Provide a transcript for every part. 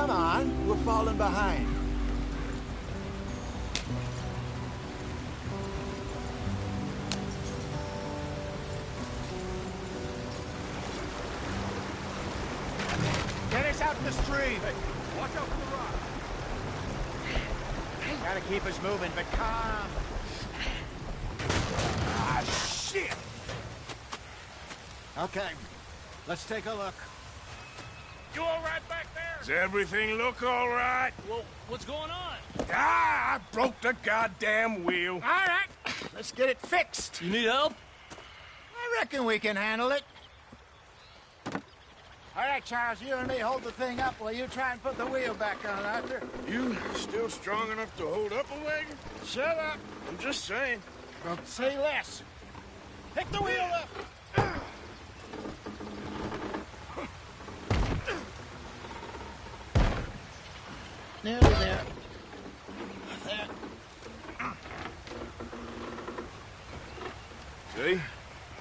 Come on, we're falling behind. Get us out in the stream. Hey, watch out for the rock. Gotta keep us moving, but calm. Ah, shit! Okay, let's take a look. You all right back there? Does everything look all right? Well, what's going on? Ah, I broke the goddamn wheel. All right, let's get it fixed. You need help? I reckon we can handle it. All right, Charles, you and me hold the thing up while you try and put the wheel back on, Arthur. You still strong enough to hold up a wagon? Shut up. I'm just saying. Well, say less. Pick the wheel up. Nearly there. There. See?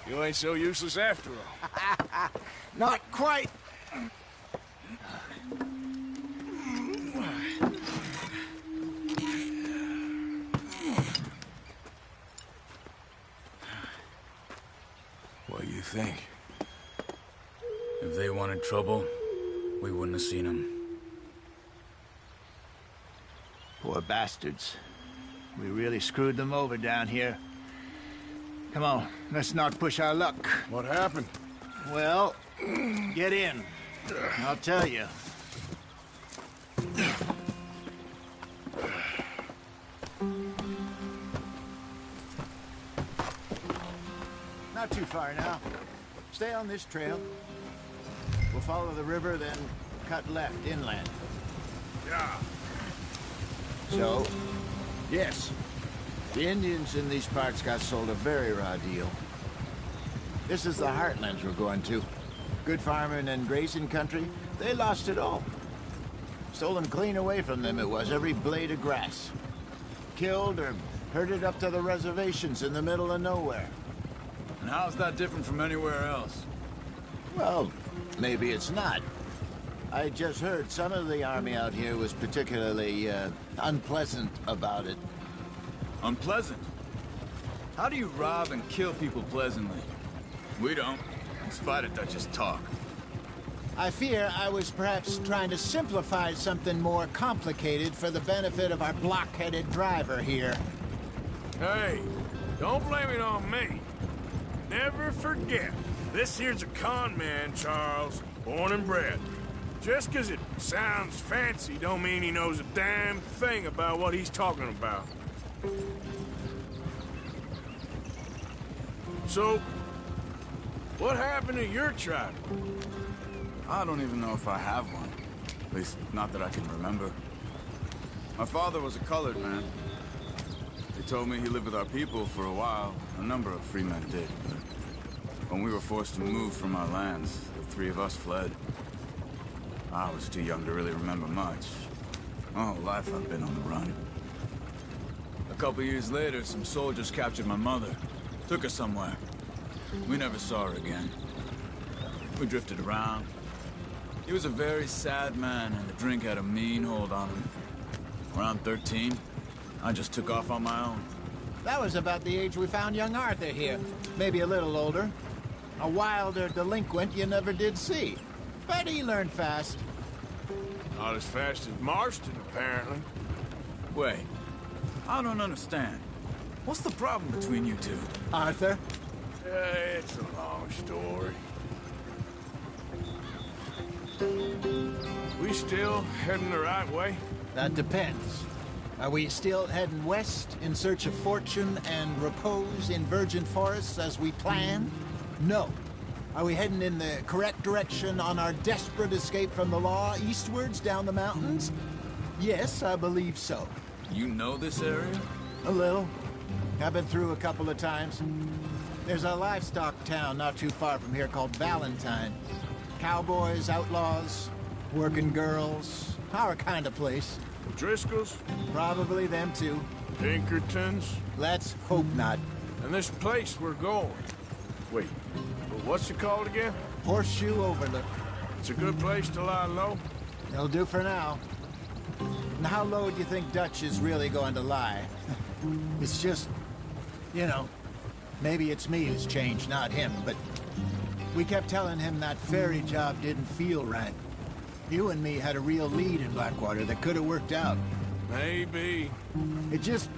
You ain't so useless after all. Not quite. What do you think? If they wanted trouble, we wouldn't have seen them. Poor bastards. We really screwed them over down here. Come on, let's not push our luck. What happened? Well, get in. I'll tell you. Not too far now. Stay on this trail. We'll follow the river, then cut left inland. Yeah. So, yes, the Indians in these parts got sold a very raw deal. This is the heartlands we're going to. Good farming and grazing country, they lost it all. Stolen clean away from them it was, every blade of grass. Killed or herded up to the reservations in the middle of nowhere. And how's that different from anywhere else? Well, maybe it's not. I just heard some of the army out here was particularly, unpleasant about it. Unpleasant? How do you rob and kill people pleasantly? We don't, in spite of Dutch's talk. I fear I was perhaps trying to simplify something more complicated for the benefit of our blockheaded driver here. Hey, don't blame it on me. Never forget, this here's a con man, Charles, born and bred. Just 'cause it sounds fancy don't mean he knows a damn thing about what he's talking about. So, what happened to your tribe? I don't even know if I have one. At least, not that I can remember. My father was a colored man. They told me he lived with our people for a while. A number of free men did, but when we were forced to move from our lands, the three of us fled. I was too young to really remember much. My whole life I've been on the run. A couple years later, some soldiers captured my mother. Took her somewhere. We never saw her again. We drifted around. He was a very sad man, and the drink had a mean hold on him. Around 13, I just took off on my own. That was about the age we found young Arthur here. Maybe a little older. A wilder delinquent you never did see. But he learned fast. Not as fast as Marston, apparently. Wait, I don't understand. What's the problem between you two? Arthur? It's a long story. We still heading the right way? That depends. Are we still heading west in search of fortune and repose in virgin forests as we planned? No. Are we heading in the correct direction on our desperate escape from the law eastwards down the mountains? Yes, I believe so. You know this area? A little. I've been through a couple of times. There's a livestock town not too far from here called Valentine. Cowboys, outlaws, working girls, our kind of place. Driscoll's? Probably them too. Pinkertons? Let's hope not. And this place we're going. Wait, what's it called again? Horseshoe Overlook. It's a good place to lie low? They'll do for now. And how low do you think Dutch is really going to lie? It's just, you know, maybe it's me who's changed, not him, but we kept telling him that ferry job didn't feel right. You and me had a real lead in Blackwater that could have worked out. Maybe. It just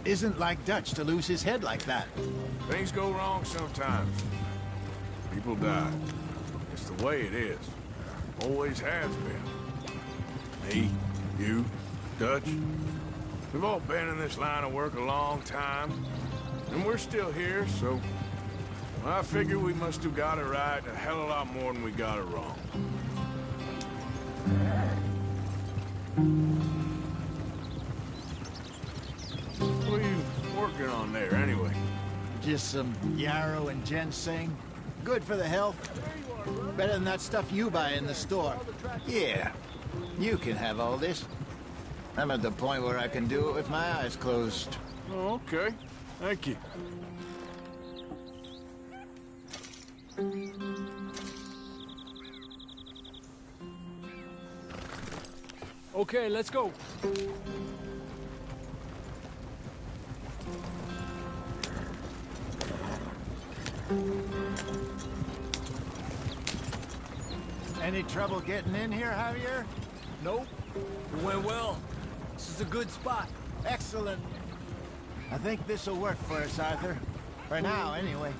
isn't like Dutch to lose his head like that. Things go wrong sometimes. People die. It's the way it is. Always has been. Me, you, Dutch. We've all been in this line of work a long time. And we're still here, so... I figure we must have got it right a hell of a lot more than we got it wrong. What are you working on there, anyway? Just some yarrow and ginseng. Good for the health. Better than that stuff you buy in the store. Yeah, you can have all this. I'm at the point where I can do it with my eyes closed. Oh, okay. Thank you. Okay, let's go. Any trouble getting in here, Javier? Nope. It went well. This is a good spot. Excellent. I think this'll work for us, Arthur. For now, anyway.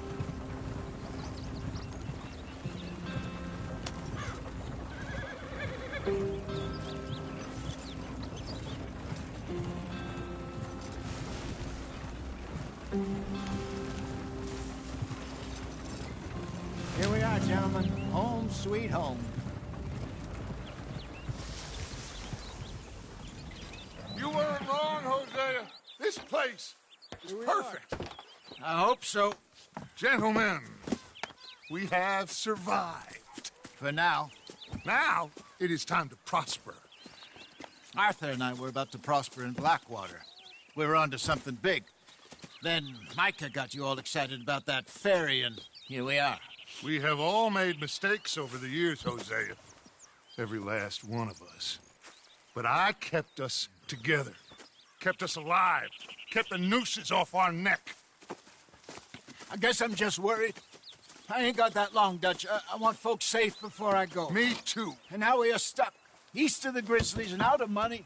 Here we are, gentlemen. Home sweet home. You weren't wrong, Hosea. This place is perfect. I hope so. Gentlemen, we have survived. For now. Now, it is time to prosper. Arthur and I were about to prosper in Blackwater. We were onto something big. Then Micah got you all excited about that ferry, and here we are. We have all made mistakes over the years, Hosea. Every last one of us. But I kept us together. Kept us alive. Kept the nooses off our neck. I guess I'm just worried. I ain't got that long, Dutch. I want folks safe before I go. Me too. And now we are stuck, east of the Grizzlies and out of money,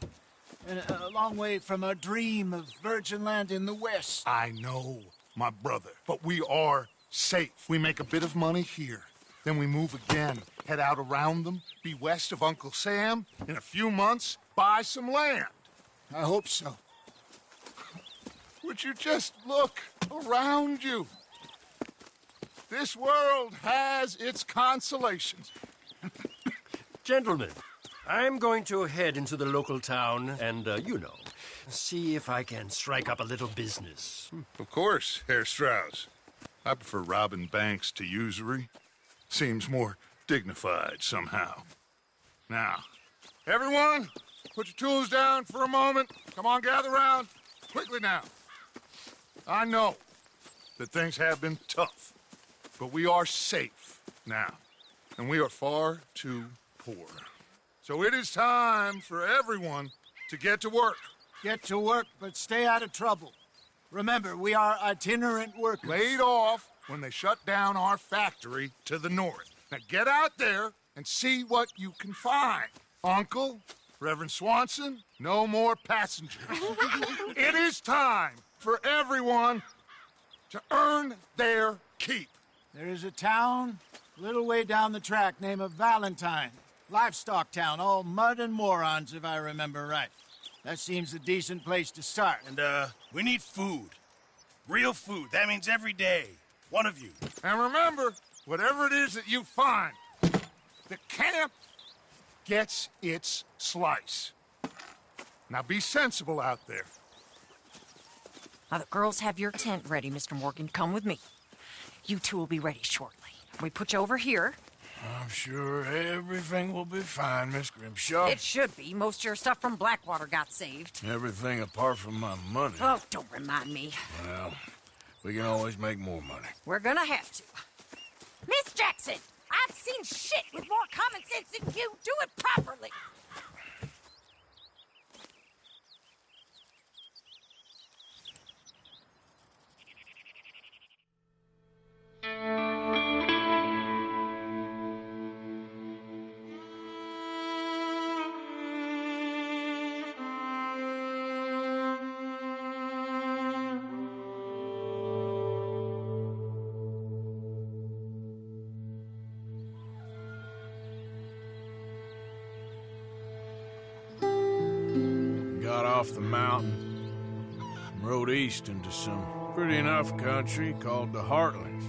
and a long way from our dream of virgin land in the west. I know, my brother. But we are safe. We make a bit of money here. Then we move again, head out around them, be west of Uncle Sam. In a few months, buy some land. I hope so. Would you just look around you? This world has its consolations. Gentlemen, I'm going to head into the local town and, see if I can strike up a little business. Of course, Herr Strauss. I prefer robbing banks to usury. Seems more dignified somehow. Now, everyone, put your tools down for a moment. Come on, gather round. Quickly now. I know that things have been tough, but we are safe now, and we are far too poor. So it is time for everyone to get to work. Get to work, but stay out of trouble. Remember, we are itinerant workers. Laid off when they shut down our factory to the north. Now get out there and see what you can find. Uncle, Reverend Swanson, no more passengers. It is time for everyone to earn their keep. There is a town a little way down the track named Valentine. Livestock town, all mud and morons, if I remember right. That seems a decent place to start. And, we need food. Real food. That means every day. One of you. And remember, whatever it is that you find, the camp gets its slice. Now be sensible out there. Now, the girls have your tent ready, Mr. Morgan. Come with me. You two will be ready shortly. We put you over here. I'm sure everything will be fine, Miss Grimshaw. It should be. Most of your stuff from Blackwater got saved. Everything apart from my money. Oh, don't remind me. Well, we can always make more money. We're gonna have to. Miss Jackson, I've seen shit with more common sense than you. Do it properly. off the mountain and rode east into some pretty enough country called the Heartlands.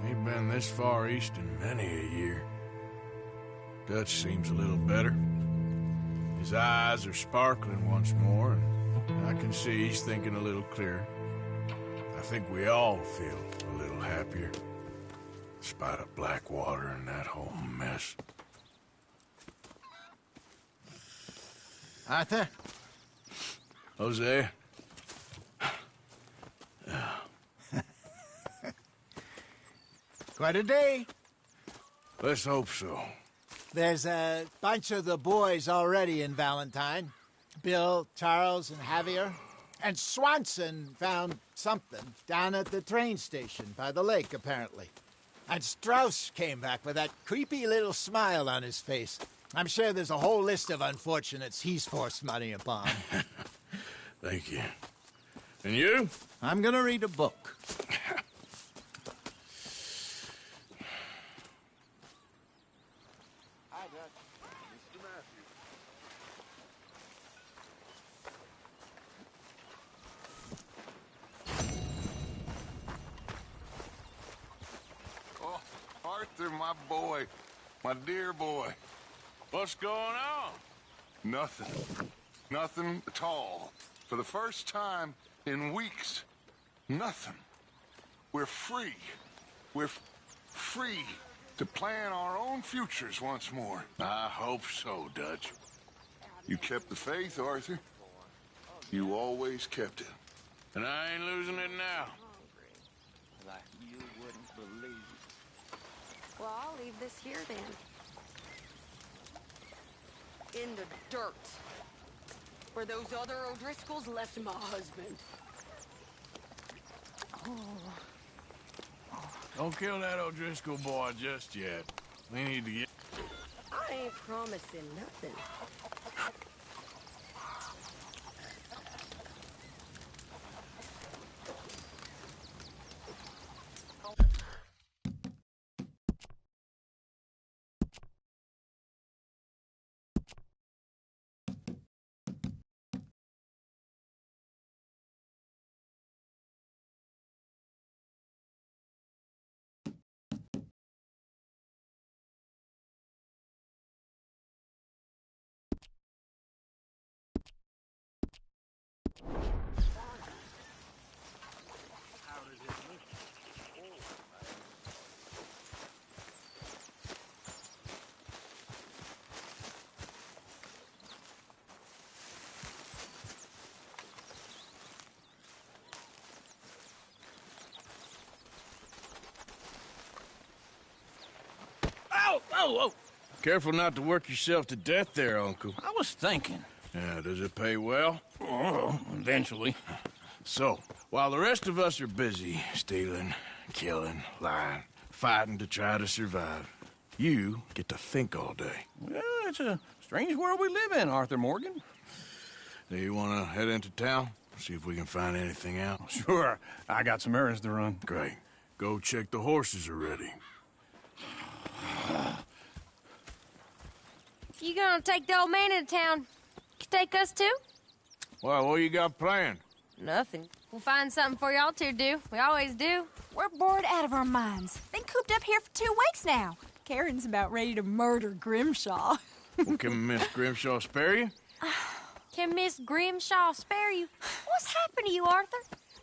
Ain't been this far east in many a year. Dutch seems a little better. His eyes are sparkling once more, and I can see he's thinking a little clearer. I think we all feel a little happier, despite of Blackwater and that whole mess. Arthur? Jose? Quite a day. Let's hope so. There's a bunch of the boys already in Valentine. Bill, Charles, and Javier. And Swanson found something down at the train station by the lake, apparently. And Strauss came back with that creepy little smile on his face. I'm sure there's a whole list of unfortunates he's forced money upon. Thank you. And you? I'm gonna read a book. Oh, Arthur, my boy. My dear boy. What's going on? Nothing. Nothing at all. For the first time in weeks. Nothing. We're free. We're free to plan our own futures once more. I hope so, Dutch. You kept the faith, Arthur. You always kept it. And I ain't losing it now. Like you wouldn't believe. Well, I'll leave this here then. In the dirt. Where those other O'Driscolls left my husband. Don't kill that O'Driscoll boy just yet. We need to get... I ain't promising nothing. Oh! Careful not to work yourself to death there, Uncle. I was thinking. Yeah, does it pay well? Oh, eventually. So, while the rest of us are busy stealing, killing, lying, fighting to try to survive, you get to think all day. Well, it's a strange world we live in, Arthur Morgan. Do you want to head into town? See if we can find anything out? Sure. I got some errands to run. Great. Go check the horses are ready. You gonna take the old man into town? You take us too? Well, what you got planned? Nothing. We'll find something for y'all to do. We always do. We're bored out of our minds. Been cooped up here for 2 weeks now. Karen's about ready to murder Grimshaw. Well, can Miss Grimshaw spare you? Can Miss Grimshaw spare you? What's happened to you, Arthur?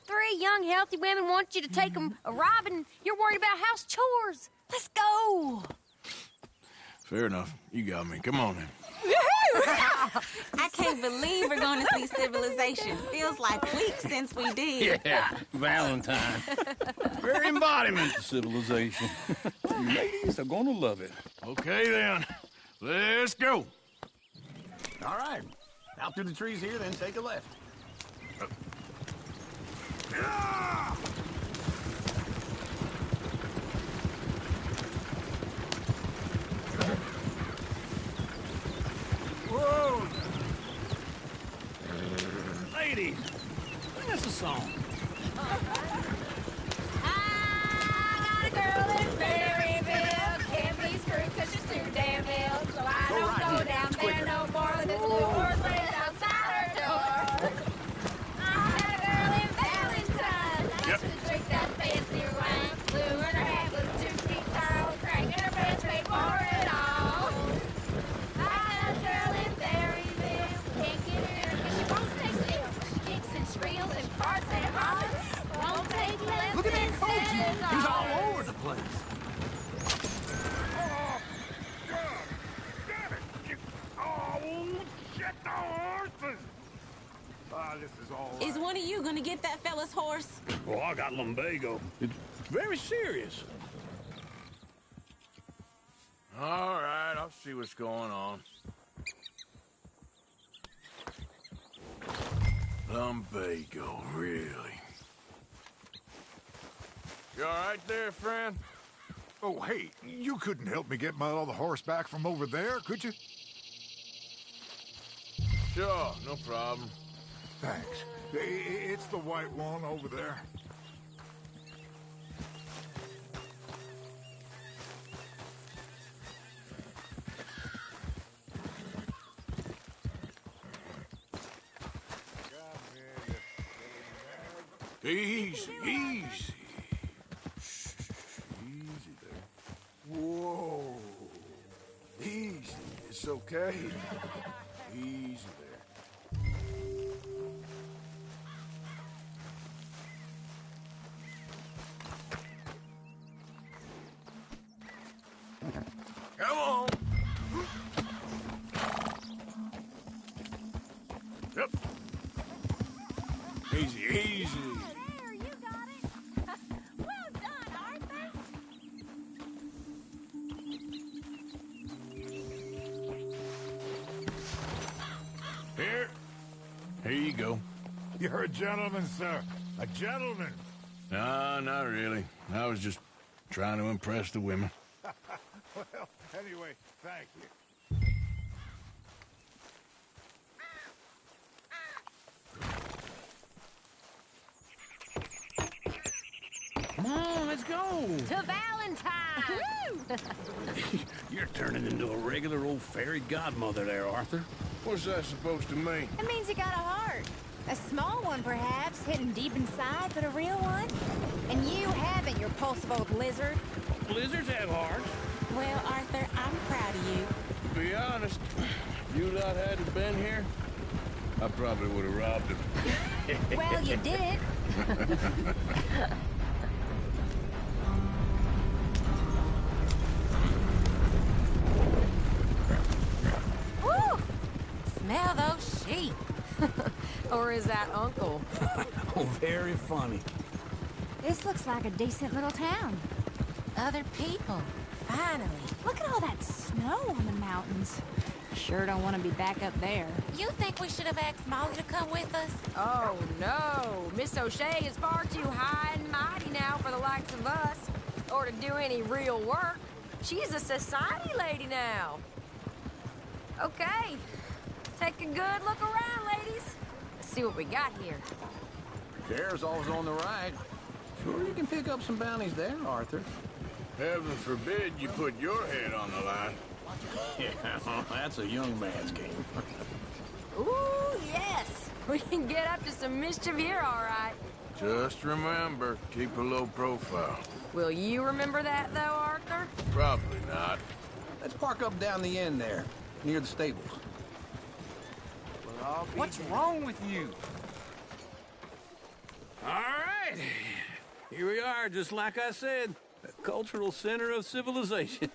3 young, healthy women want you to take them a robbing. You're worried about house chores. Let's go. Fair enough. You got me. Come on, then. I can't believe we're going to see civilization. Feels like weeks since we did. Yeah, Valentine. Very embodiment of civilization. You ladies are gonna love it. Okay, then. Let's go. All right. Out through the trees here, then take a left. Whoa! Ladies, sing us a song. I got a girl in Berryville. Can't be screwed 'cause she's too damn ill. So I don't go down there no more than this little horse race outside her this is all Is one of you gonna get that fella's horse? Oh, I got lumbago. It's very serious. All right, I'll see what's going on. Lumbago, really? You all right there, friend? Oh, hey, you couldn't help me get my other horse back from over there, could you? Sure, no problem. Thanks. It's the white one over there. Easy, easy. Easy there. Whoa. Easy. It's okay. Easy there. Come on. Yep. Easy, easy. There, you got it. Well done, Arthur. Here you go. You're a gentleman, sir. A gentleman. No, not really. I was just trying to impress the women. Well, anyway, thank you. Come on, let's go. To Valentine. You're turning into a regular old fairy godmother there, Arthur. What's that supposed to mean? It means you got a heart. A small one, perhaps, hidden deep inside, but a real one. And you haven't, you repulsive old lizard. Lizards have hearts. Well, Arthur, I'm proud of you. To be honest, if you lot hadn't been here, I probably would have robbed him. Well, you did. Woo! Smell those sheep. Or is that Uncle? Oh, very funny. This looks like a decent little town. Other people. Finally. Look at all that snow on the mountains. Sure don't want to be back up there. You think we should have asked Molly to come with us? Oh, no. Miss O'Shea is far too high and mighty now for the likes of us. Or to do any real work. She's a society lady now. Okay. Take a good look around, ladies. Let's see what we got here. Chair's always on the right. Sure you can pick up some bounties there, Arthur. Heaven forbid you put your head on the line. Yeah, that's a young man's game. Ooh, yes. We can get up to some mischief here, all right. Just remember, keep a low profile. Will you remember that, though, Arthur? Probably not. Let's park up down the end there, near the stables. What's wrong with you? All right. Here we are, just like I said. The cultural center of civilization.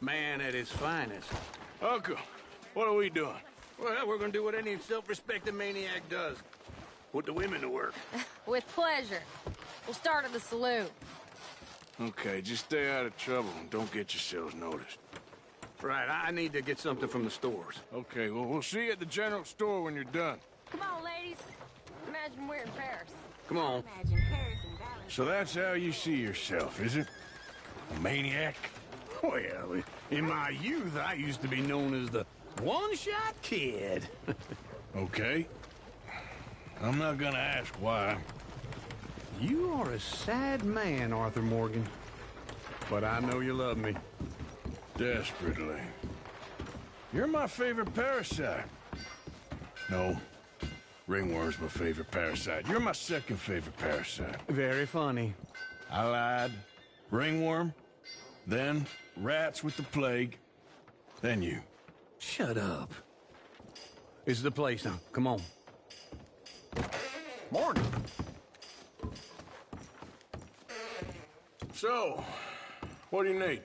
Man at his finest. Uncle, what are we doing? Well, we're gonna do what any self-respecting maniac does. Put the women to work. With pleasure. We'll start at the saloon. Okay, just stay out of trouble and don't get yourselves noticed. Right, I need to get something from the stores. Okay, well, we'll see you at the general store when you're done. Come on, ladies. Imagine we're in Paris. Come on. Imagine Paris and Valentine. So that's how you see yourself, is it? A maniac? Well, in my youth, I used to be known as the one-shot kid. Okay. I'm not gonna ask why. You are a sad man, Arthur Morgan. But I know you love me. Desperately. You're my favorite parasite. No. Ringworm's my favorite parasite. You're my second favorite parasite. Very funny. I lied. Ringworm. Then rats with the plague. Then you. Shut up. It's the place now. Come on. Morning. So, what do you need?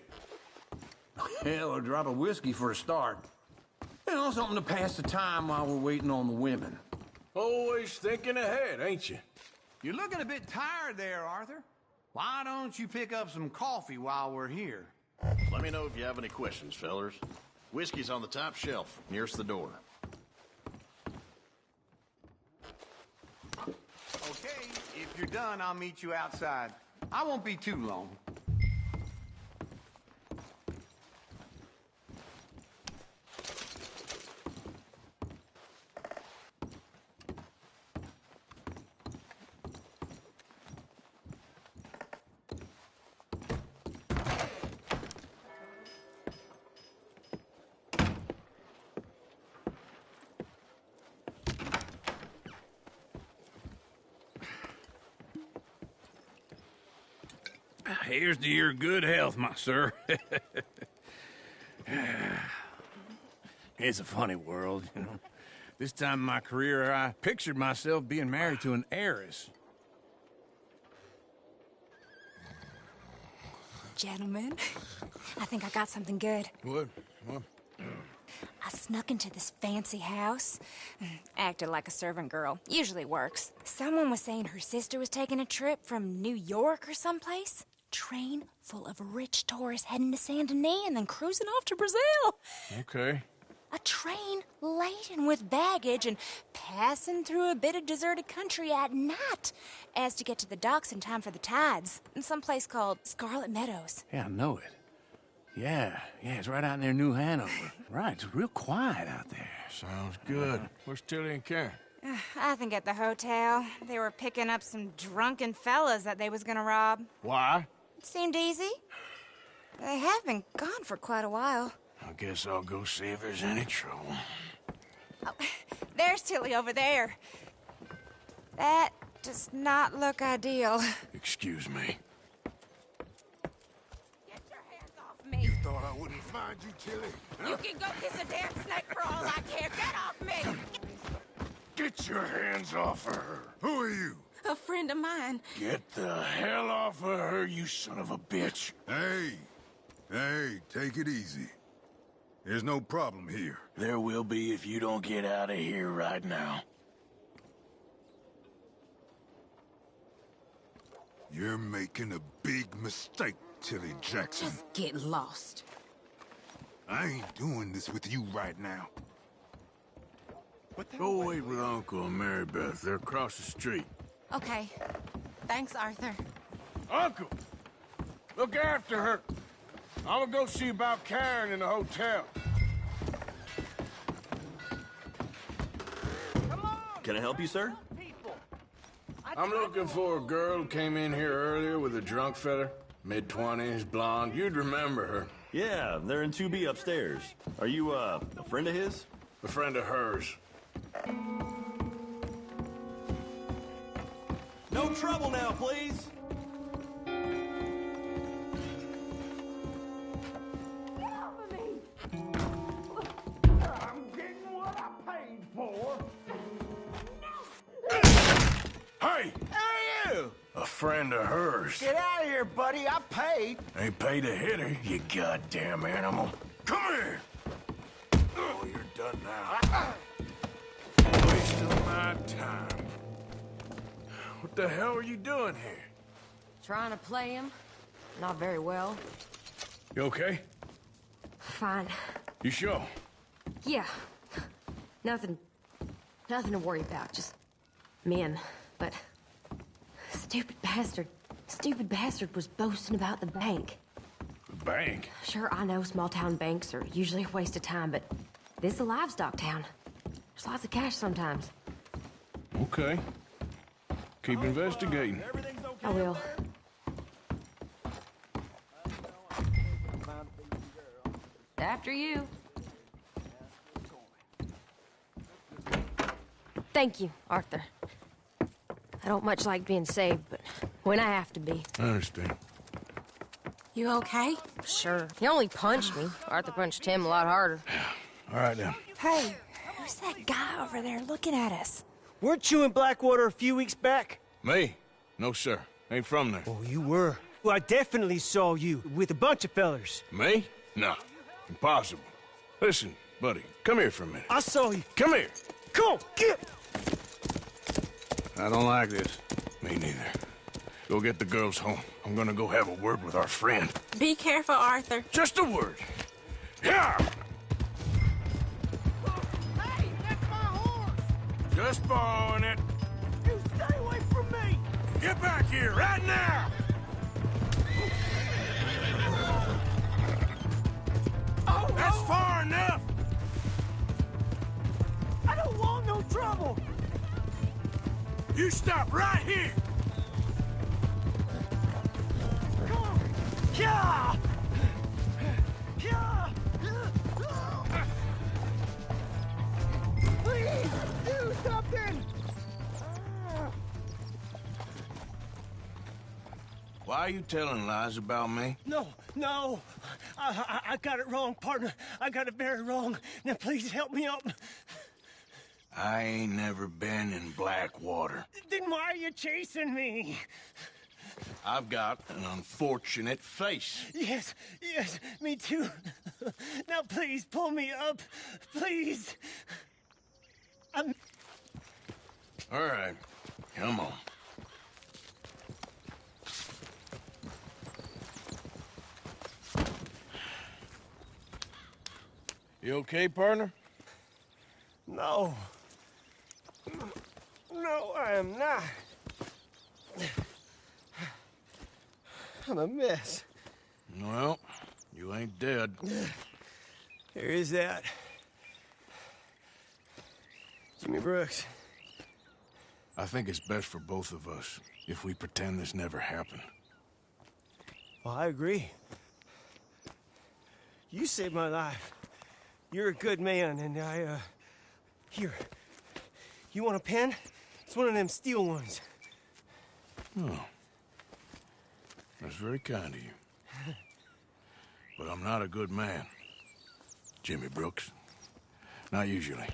Hell, a drop of whiskey for a start. You know, something to pass the time while we're waiting on the women. Always thinking ahead, ain't you? You're looking a bit tired there, Arthur. Why don't you pick up some coffee while we're here? Let me know if you have any questions, fellers. Whiskey's on the top shelf, nearest the door. Okay, if you're done, I'll meet you outside. I won't be too long. Here's to your good health, my sir. It's a funny world, you know. This time in my career, I pictured myself being married to an heiress. Gentlemen, I think I got something good. What? I snuck into this fancy house. Acted like a servant girl. Usually works. Someone was saying her sister was taking a trip from New York or someplace. Train full of rich tourists heading to Saint Denis and then cruising off to Brazil. Okay. A train laden with baggage and passing through a bit of deserted country at night as to get to the docks in time for the tides in some place called Scarlet Meadows. Yeah, I know it. Yeah, it's right out near New Hanover. Right, it's real quiet out there. Sounds good. Where's Tilly and Karen? I think at the hotel. They were picking up some drunken fellas that they was gonna rob. Why? It seemed easy. They have been gone for quite a while. I guess I'll go see if there's any trouble. Oh, there's Tilly over there. That does not look ideal. Excuse me. Get your hands off me. You thought I wouldn't find you, Tilly? You can go kiss a damn snake for all I care. Get off me! Get your hands off of her. Who are you? A friend of mine. Get the hell off of her, you son of a bitch. Hey, take it easy. There's no problem here. There will be if you don't get out of here right now. You're making a big mistake, Tilly Jackson. Just get lost. I ain't doing this with you right now. Go wait with Uncle and Mary Beth. They're across the street. Okay. Thanks, Arthur. Uncle! Look after her. I'm gonna go see about Karen in the hotel. Can I help you, sir? I'm looking for a girl who came in here earlier with a drunk fella. Mid-20s, blonde. You'd remember her. Yeah, they're in 2B upstairs. Are you, a friend of his? A friend of hers. No trouble now, please. I'm getting what I paid for. Hey! Hey, you! A friend of hers. Get out of here, buddy. I paid. Ain't paid to hit her, you goddamn animal. Come here! Oh, you're done now. Wasting my time. What the hell are you doing here? Trying to play him. Not very well. You okay? Fine. You sure? Yeah. Nothing to worry about. Just men. But stupid bastard was boasting about the bank. The bank? Sure, I know small town banks are usually a waste of time, but this is a livestock town. There's lots of cash sometimes. Okay. Keep investigating. I will. After you. Thank you, Arthur. I don't much like being saved, but when I have to be. I understand. You okay? Sure. He only punched me. Arthur punched him a lot harder. All right, then. Hey, who's that guy over there looking at us? Weren't you in Blackwater a few weeks back? Me? No, sir. Ain't from there. Oh, you were. Well, I definitely saw you with a bunch of fellers. Me? No. Impossible. Listen, buddy, come here for a minute. I saw you. Come here. Come on, get! I don't like this. Me neither. Go get the girls home. I'm gonna go have a word with our friend. Be careful, Arthur. Just a word. Yeah! Hey, that's my horse! Just borrowing it. You stay away from me! Get back here, right now! Oh, That's far enough! I don't want no trouble! You stop right here! Come on! Yeah! Yeah! Please, do something! Why are you telling lies about me? No, no. I got it wrong, partner. I got it very wrong. Now, please help me up. I ain't never been in Blackwater. Then why are you chasing me? I've got an unfortunate face. Yes, yes, me too. Now, please, pull me up. Please. I'm... All right, come on. You okay, partner? No. No, I am not. I'm a mess. Well, you ain't dead. There is that. Jimmy Brooks. I think it's best for both of us if we pretend this never happened. Well, I agree. You saved my life. You're a good man, and Here. You want a pen? It's one of them steel ones. Oh. That's very kind of you. But I'm not a good man, Jimmy Brooks. Not usually.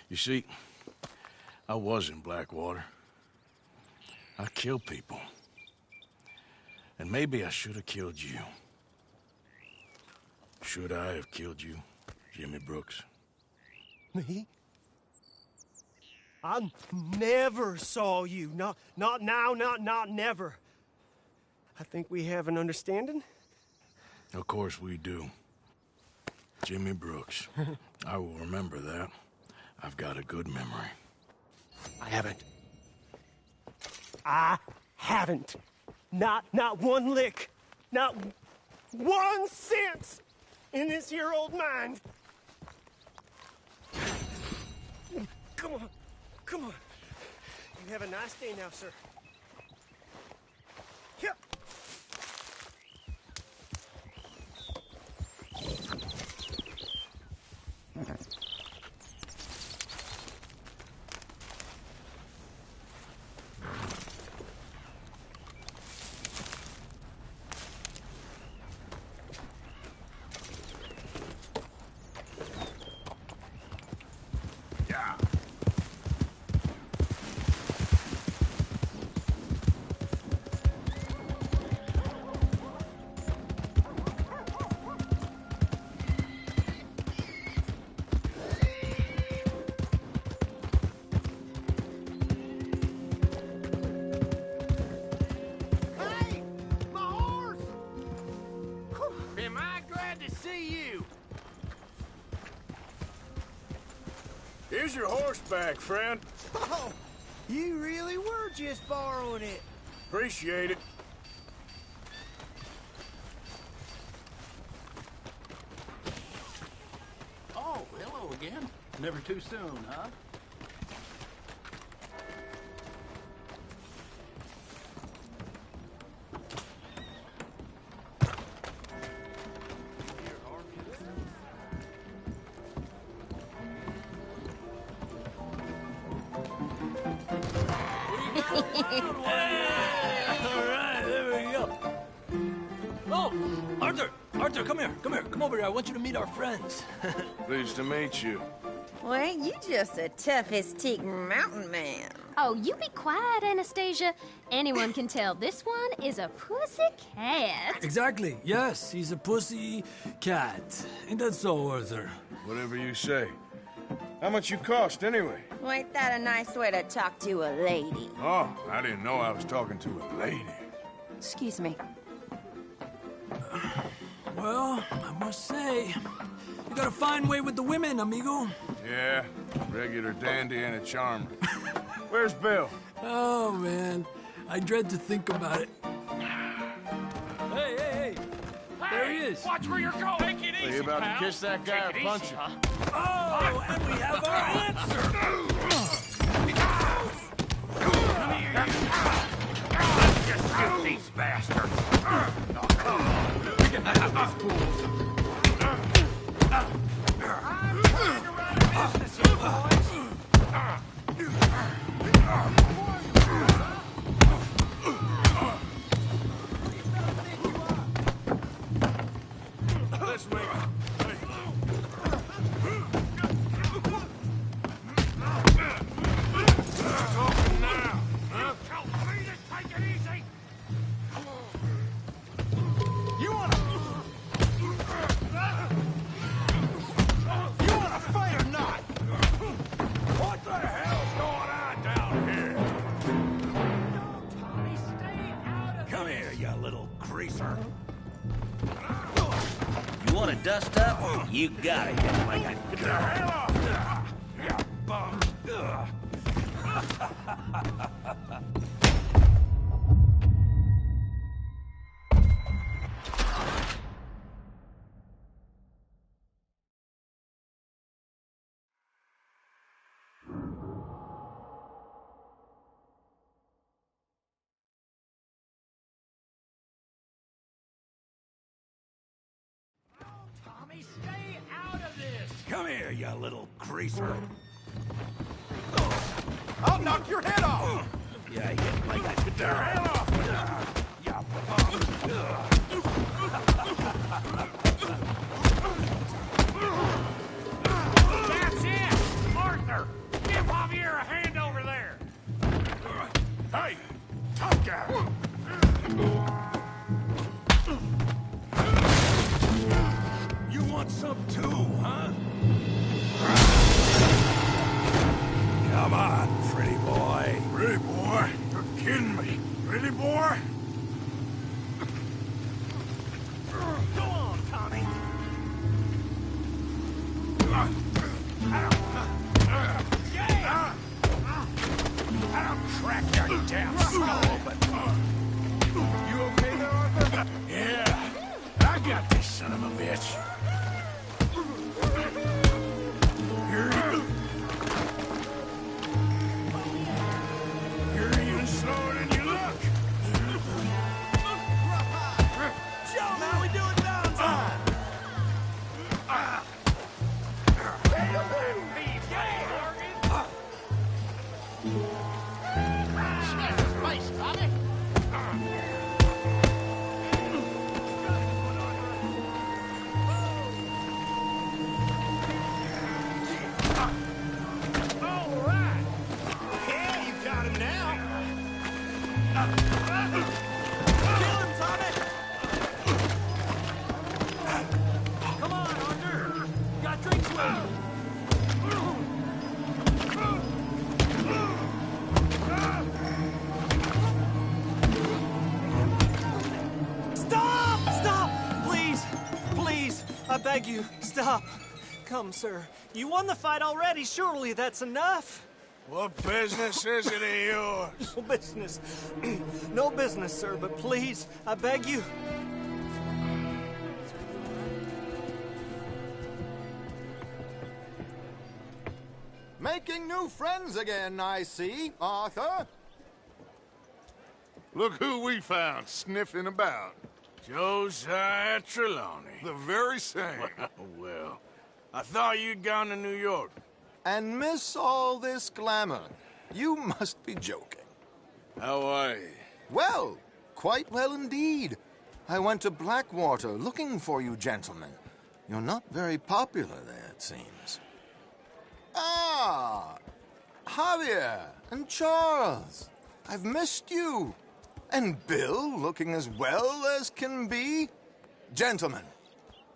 You see, I was in Blackwater. I killed people. And maybe I should have killed you. Should I have killed you, Jimmy Brooks? Me? I never saw you. Not now, not never. I think we have an understanding. Of course we do. Jimmy Brooks. I will remember that. I've got a good memory. I haven't. I haven't. Not one lick. Not 1 cent in this here old mind. Come on. Come on. You have a nice day now, sir. Yep. Here's your horse back, friend. Oh, you really were just borrowing it. Appreciate it. Oh, hello again. Never too soon, huh? Arthur, come here. Come over here. I want you to meet our friends. Pleased to meet you. Well, you just a tough-as-teak mountain man. Oh, you be quiet, Anastasia. Anyone can tell this one is a pussy cat. Exactly. Yes, he's a pussy cat. Ain't that so, Arthur? Whatever you say. How much you cost, anyway? Well, ain't that a nice way to talk to a lady? Oh, I didn't know I was talking to a lady. Excuse me. Well, I must say, you got a fine way with the women, amigo. Yeah, regular dandy and a charmer. Where's Bill? Oh, man. I dread to think about it. Hey! There he is. Watch where you're going. Take it easy, Are you about to kiss that guy or punch him? Oh, and we have our answer. Just shoot these bastards. Oh, come on. We can have these fools. I'm trying to run a business here, boys. Let's make it. Talking now, huh? Tell me to take it easy. You wanna fight or not? What the hell's going on down here? Tommy, stay out of Come here, you little greaser. You want to dust up? You got it. Get the hell off! You bum! Tommy, stay out of this. Come here, you little greaser. I'll knock your head off! Yeah, like that. Get the hell off! You That's it! Arthur! Give Javier a hand over there! Hey! Tough guy! You want some too, huh? Come on, pretty boy. Pretty boy? You're kidding me. Pretty boy? Go on, Tommy. I'll crack your damn skull open. You okay there, Arthur? Yeah. I got this son of a bitch. You're even slower than you look. Show me how we do it downtime. I beg you, stop. Come, sir. You won the fight already. Surely that's enough. What business is it of yours? No business. No business, sir, but please, I beg you. Making new friends again, I see, Arthur. Look who we found sniffing about. Josiah Trelawney. The very same. Well, I thought you'd gone to New York. And miss all this glamour. You must be joking. How are you? Well, quite well indeed. I went to Blackwater looking for you gentlemen. You're not very popular there, it seems. Ah, Javier and Charles. I've missed you. And Bill looking as well as can be. Gentlemen,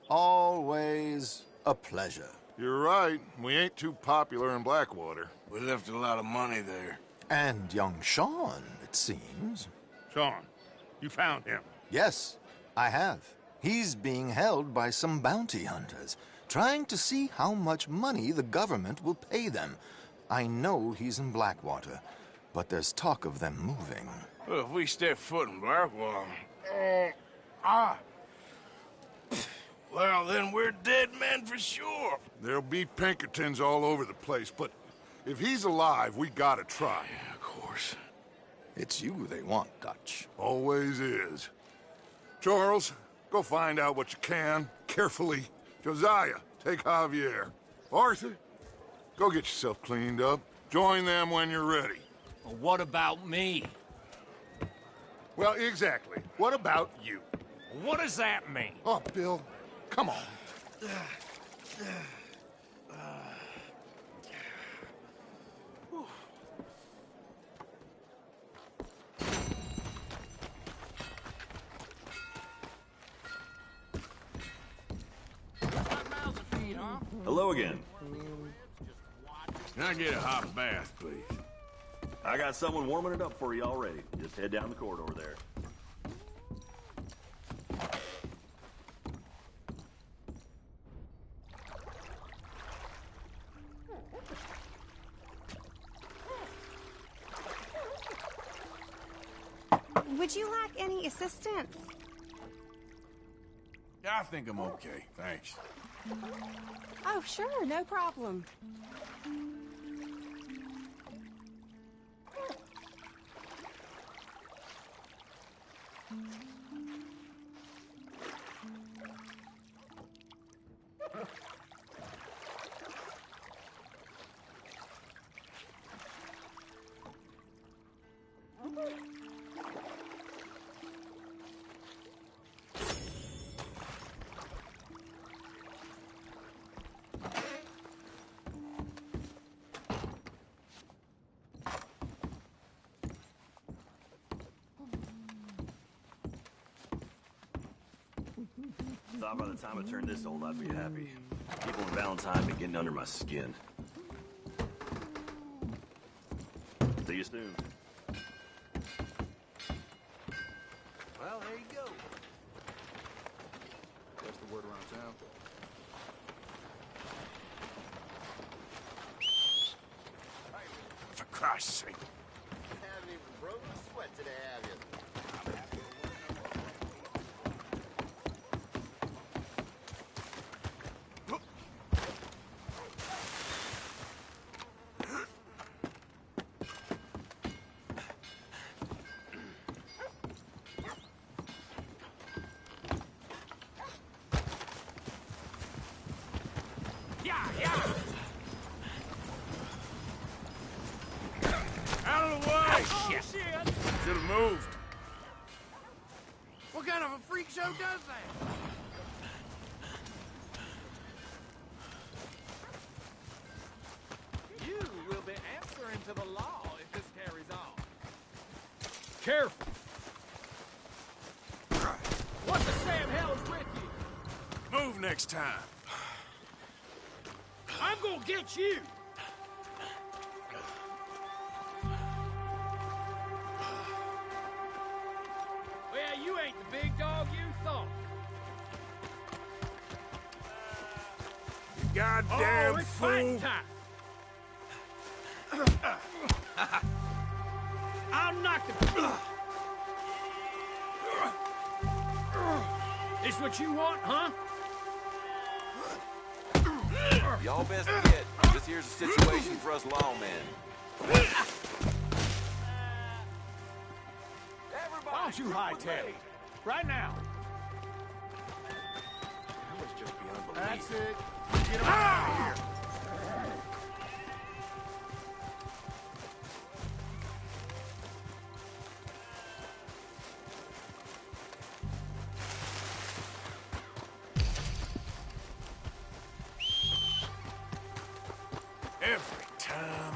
always a pleasure. You're right. We ain't too popular in Blackwater. We left a lot of money there. And young Sean, it seems. Sean, you found him? Yes, I have. He's being held by some bounty hunters, trying to see how much money the government will pay them. I know he's in Blackwater, but there's talk of them moving. Well, if we step foot in Blackwater... Well, then we're dead men for sure. There'll be Pinkertons all over the place, but if he's alive, we gotta try. Yeah, of course. It's you they want, Dutch. Always is. Charles, go find out what you can, carefully. Josiah, take Javier. Arthur, go get yourself cleaned up. Join them when you're ready. Well, what about me? Well, exactly. What about you? What does that mean? Oh, Bill, come on. Hello again. Can I get a hot bath, please? I got someone warming it up for you already. Just head down the corridor there. Would you like any assistance? Yeah, I think I'm okay, thanks. Oh, sure, no problem. Thought by the time I turned this old, I'd be happy. People in Valentine been getting under my skin. See you soon. Well, there you go. That's the word around town. For Christ's sake. You haven't even broken a sweat today, have you? Out of the way! Oh, shit. Should have moved. What kind of a freak show does that? You will be answering to the law if this carries on. Careful. What the Sam hell's with you? Move next time. I'm gonna get you! Well, you ain't the big dog you thought. You goddamn it's fool! fighting time! I'll knock the... This what you want, huh? Y'all best forget, this here's a situation for us lawmen. Why don't you hightail it? Right now. That was just beyond belief. That's it. Get him out of here. Every time.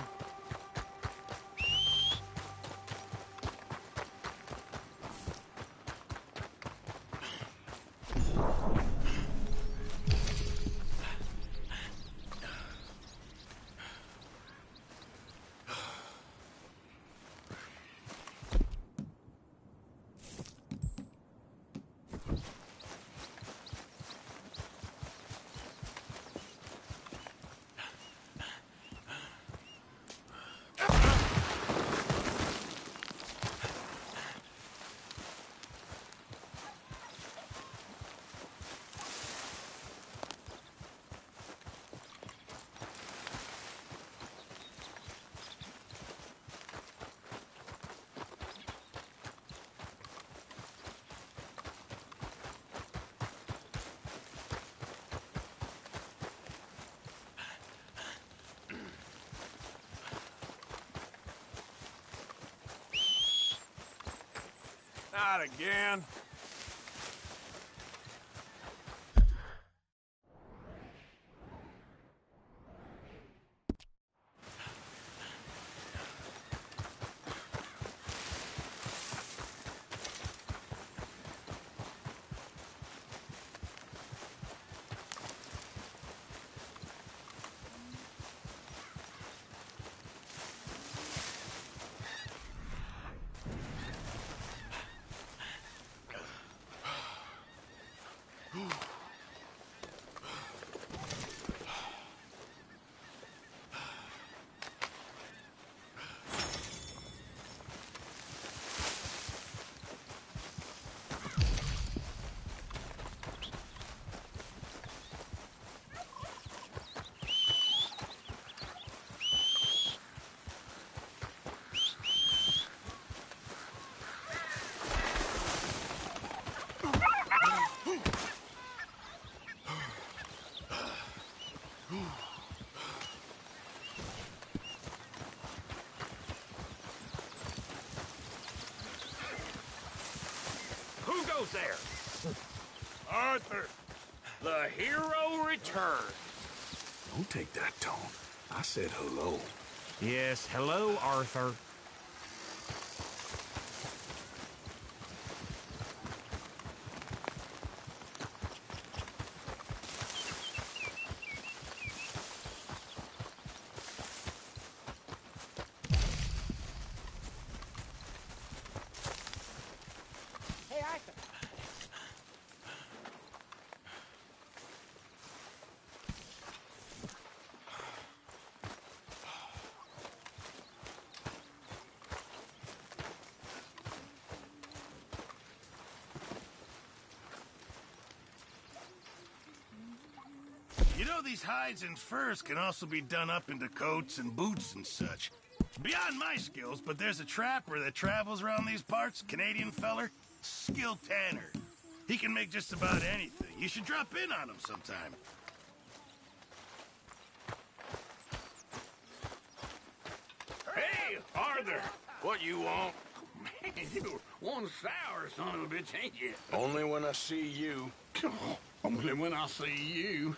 Not again. Who goes there? Arthur! The hero returns. Don't take that tone. I said hello. Yes, hello, Arthur. Hey, Arthur. You know, these hides and furs can also be done up into coats and boots and such. Beyond my skills, but there's a trapper that travels around these parts, Canadian feller, skilled tanner. He can make just about anything. You should drop in on him sometime. Hey, Arthur, what you want? Man, you one sour son of a bitch, ain't you? Only when I see you. Only when I see you.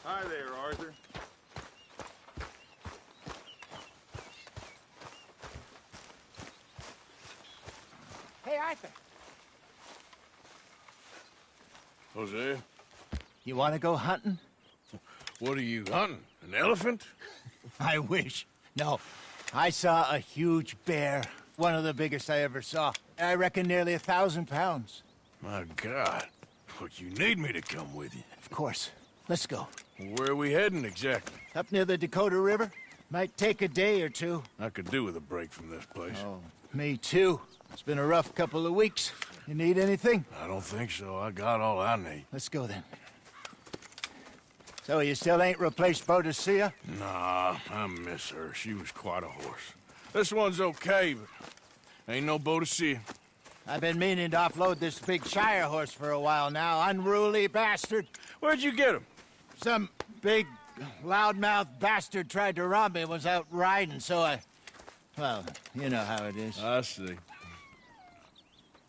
Hi there, Arthur. Hey, Arthur. Jose, You want to go hunting? what are you hunting? An elephant? I wish. No. I saw a huge bear. One of the biggest I ever saw. I reckon nearly 1,000 pounds. My God. But you need me to come with you. Of course. Let's go. Where are we heading exactly? Up near the Dakota River. Might take a day or two. I could do with a break from this place. Oh, me too. It's been a rough couple of weeks. You need anything? I don't think so. I got all I need. Let's go then. So you still ain't replaced Boadicea? Nah, I miss her. She was quite a horse. This one's okay, but ain't no Boadicea. I've been meaning to offload this big Shire horse for a while now. Unruly bastard. Where'd you get him? Some big, loudmouth bastard tried to rob me and was out riding, so I... Well, you know how it is. I see.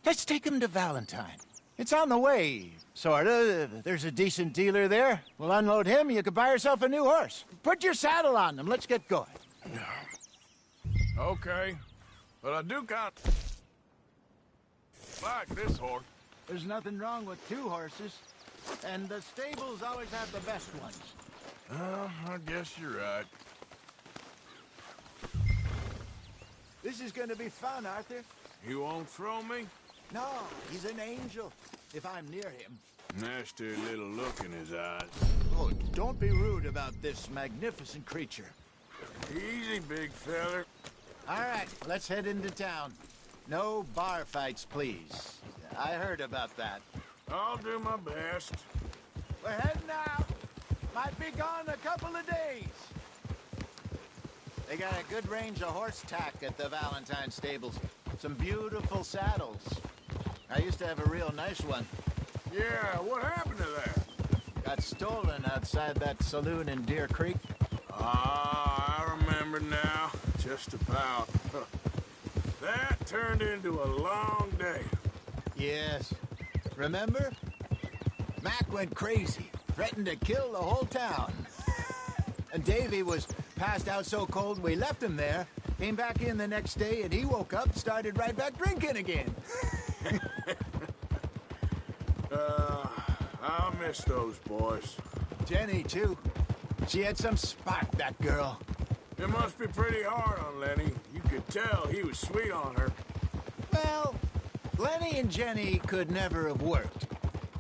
Let's take him to Valentine. It's on the way, sorta. There's a decent dealer there. We'll unload him, you can buy yourself a new horse. Put your saddle on them, let's get going. Okay, but I do kind like this horse. There's nothing wrong with two horses, and the stables always have the best ones. I guess you're right. This is gonna be fun, Arthur. You won't throw me? No, he's an angel, if I'm near him. Nasty little look in his eyes. Oh, don't be rude about this magnificent creature. Easy, big feller. All right, let's head into town. No bar fights, please. I heard about that. I'll do my best. We're heading out. Might be gone a couple of days. They got a good range of horse tack at the Valentine stables. Some beautiful saddles. I used to have a real nice one. Yeah, what happened to that? Got stolen outside that saloon in Deer Creek. Ah, I remember now. Just about. That turned into a long day. Yes. Remember? Mac went crazy, threatened to kill the whole town. And Davy was passed out so cold we left him there, came back in the next day, and he woke up, started right back drinking again. I'll miss those boys. Jenny, too. She had some spark, that girl. It must be pretty hard on Lenny. You could tell he was sweet on her. Well, Lenny and Jenny could never have worked.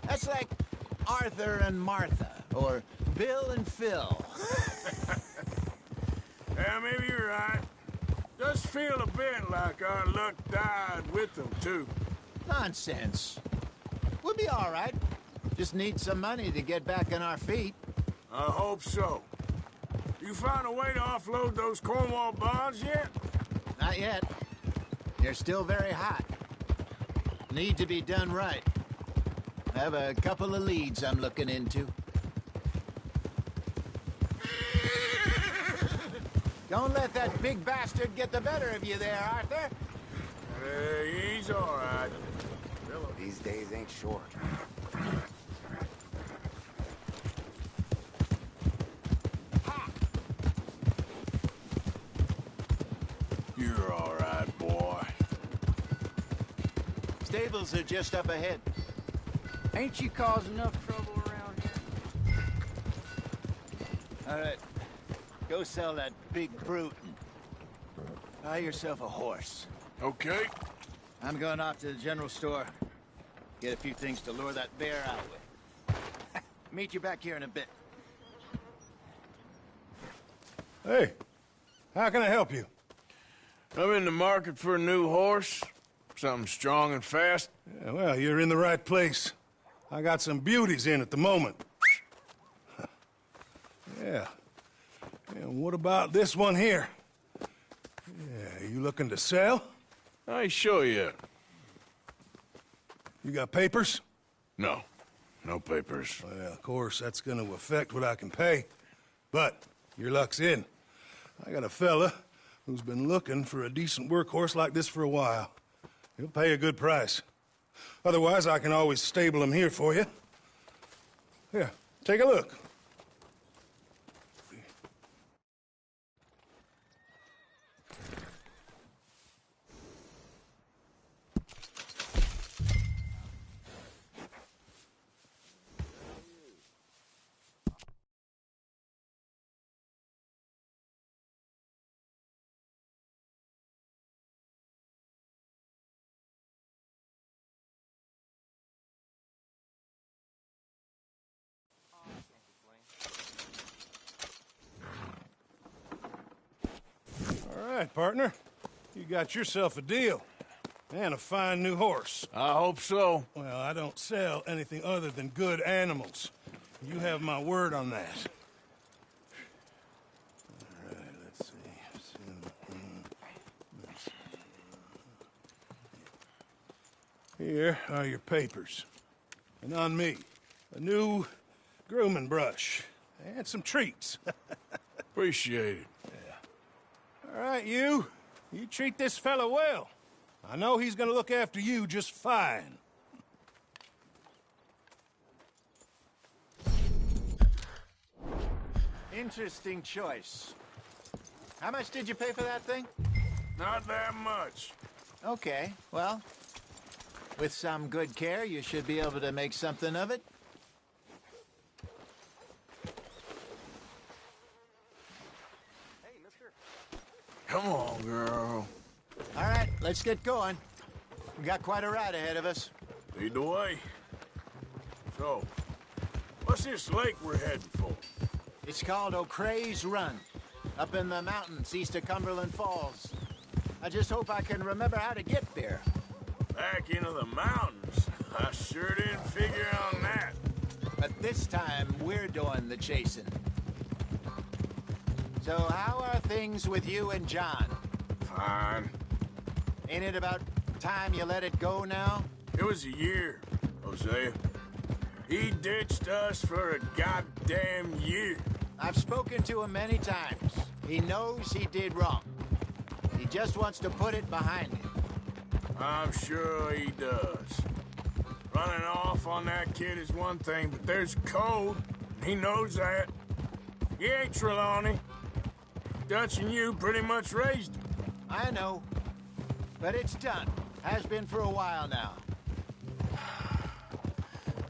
That's like Arthur and Martha, or Bill and Phil. Yeah, maybe you're right. Does feel a bit like our luck died with them, too. Nonsense. We'll be all right. Just need some money to get back on our feet. I hope so. You found a way to offload those Cornwall bonds yet? Not yet. They're still very hot. Need to be done right. I have a couple of leads I'm looking into. Don't let that big bastard get the better of you there, Arthur. He's all right. These days ain't short. You're all right, boy. Stables are just up ahead. Ain't you causing enough trouble around here? All right. Go sell that big brute and buy yourself a horse. Okay. I'm going off to the general store. Get a few things to lure that bear out with. Meet you back here in a bit. Hey, how can I help you? I'm in the market for a new horse. Something strong and fast. Yeah, well, you're in the right place. I got some beauties in at the moment. Yeah. And what about this one here? Yeah, you looking to sell? I show you. You got papers? No. No papers. Well, of course, that's gonna affect what I can pay. But your luck's in. I got a fella who's been looking for a decent workhorse like this for a while. He'll pay a good price. Otherwise, I can always stable him here for you. Here, take a look. All right, partner. You got yourself a deal. And a fine new horse. I hope so. Well, I don't sell anything other than good animals. You have my word on that. All right, let's see. Here are your papers. And on me, a new grooming brush. And some treats. Appreciate it. All right, you. You treat this fella well. I know he's gonna look after you just fine. Interesting choice. How much did you pay for that thing? Not that much. Okay, well, with some good care, you should be able to make something of it. Come on, girl. All right, let's get going. We got quite a ride ahead of us. Lead the way. So, what's this lake we're heading for? It's called O'Creagh's Run, up in the mountains east of Cumberland Falls. I just hope I can remember how to get there. Back into the mountains? I sure didn't figure on that. But this time, we're doing the chasing. So how are things with you and John? Fine. Ain't it about time you let it go now? It was a year, Hosea. He ditched us for a goddamn year. I've spoken to him many times. He knows he did wrong. He just wants to put it behind him. I'm sure he does. Running off on that kid is one thing, but there's code. He knows that. He ain't Trelawney. Dutch and you pretty much raised him. I know. But it's done. Has been for a while now.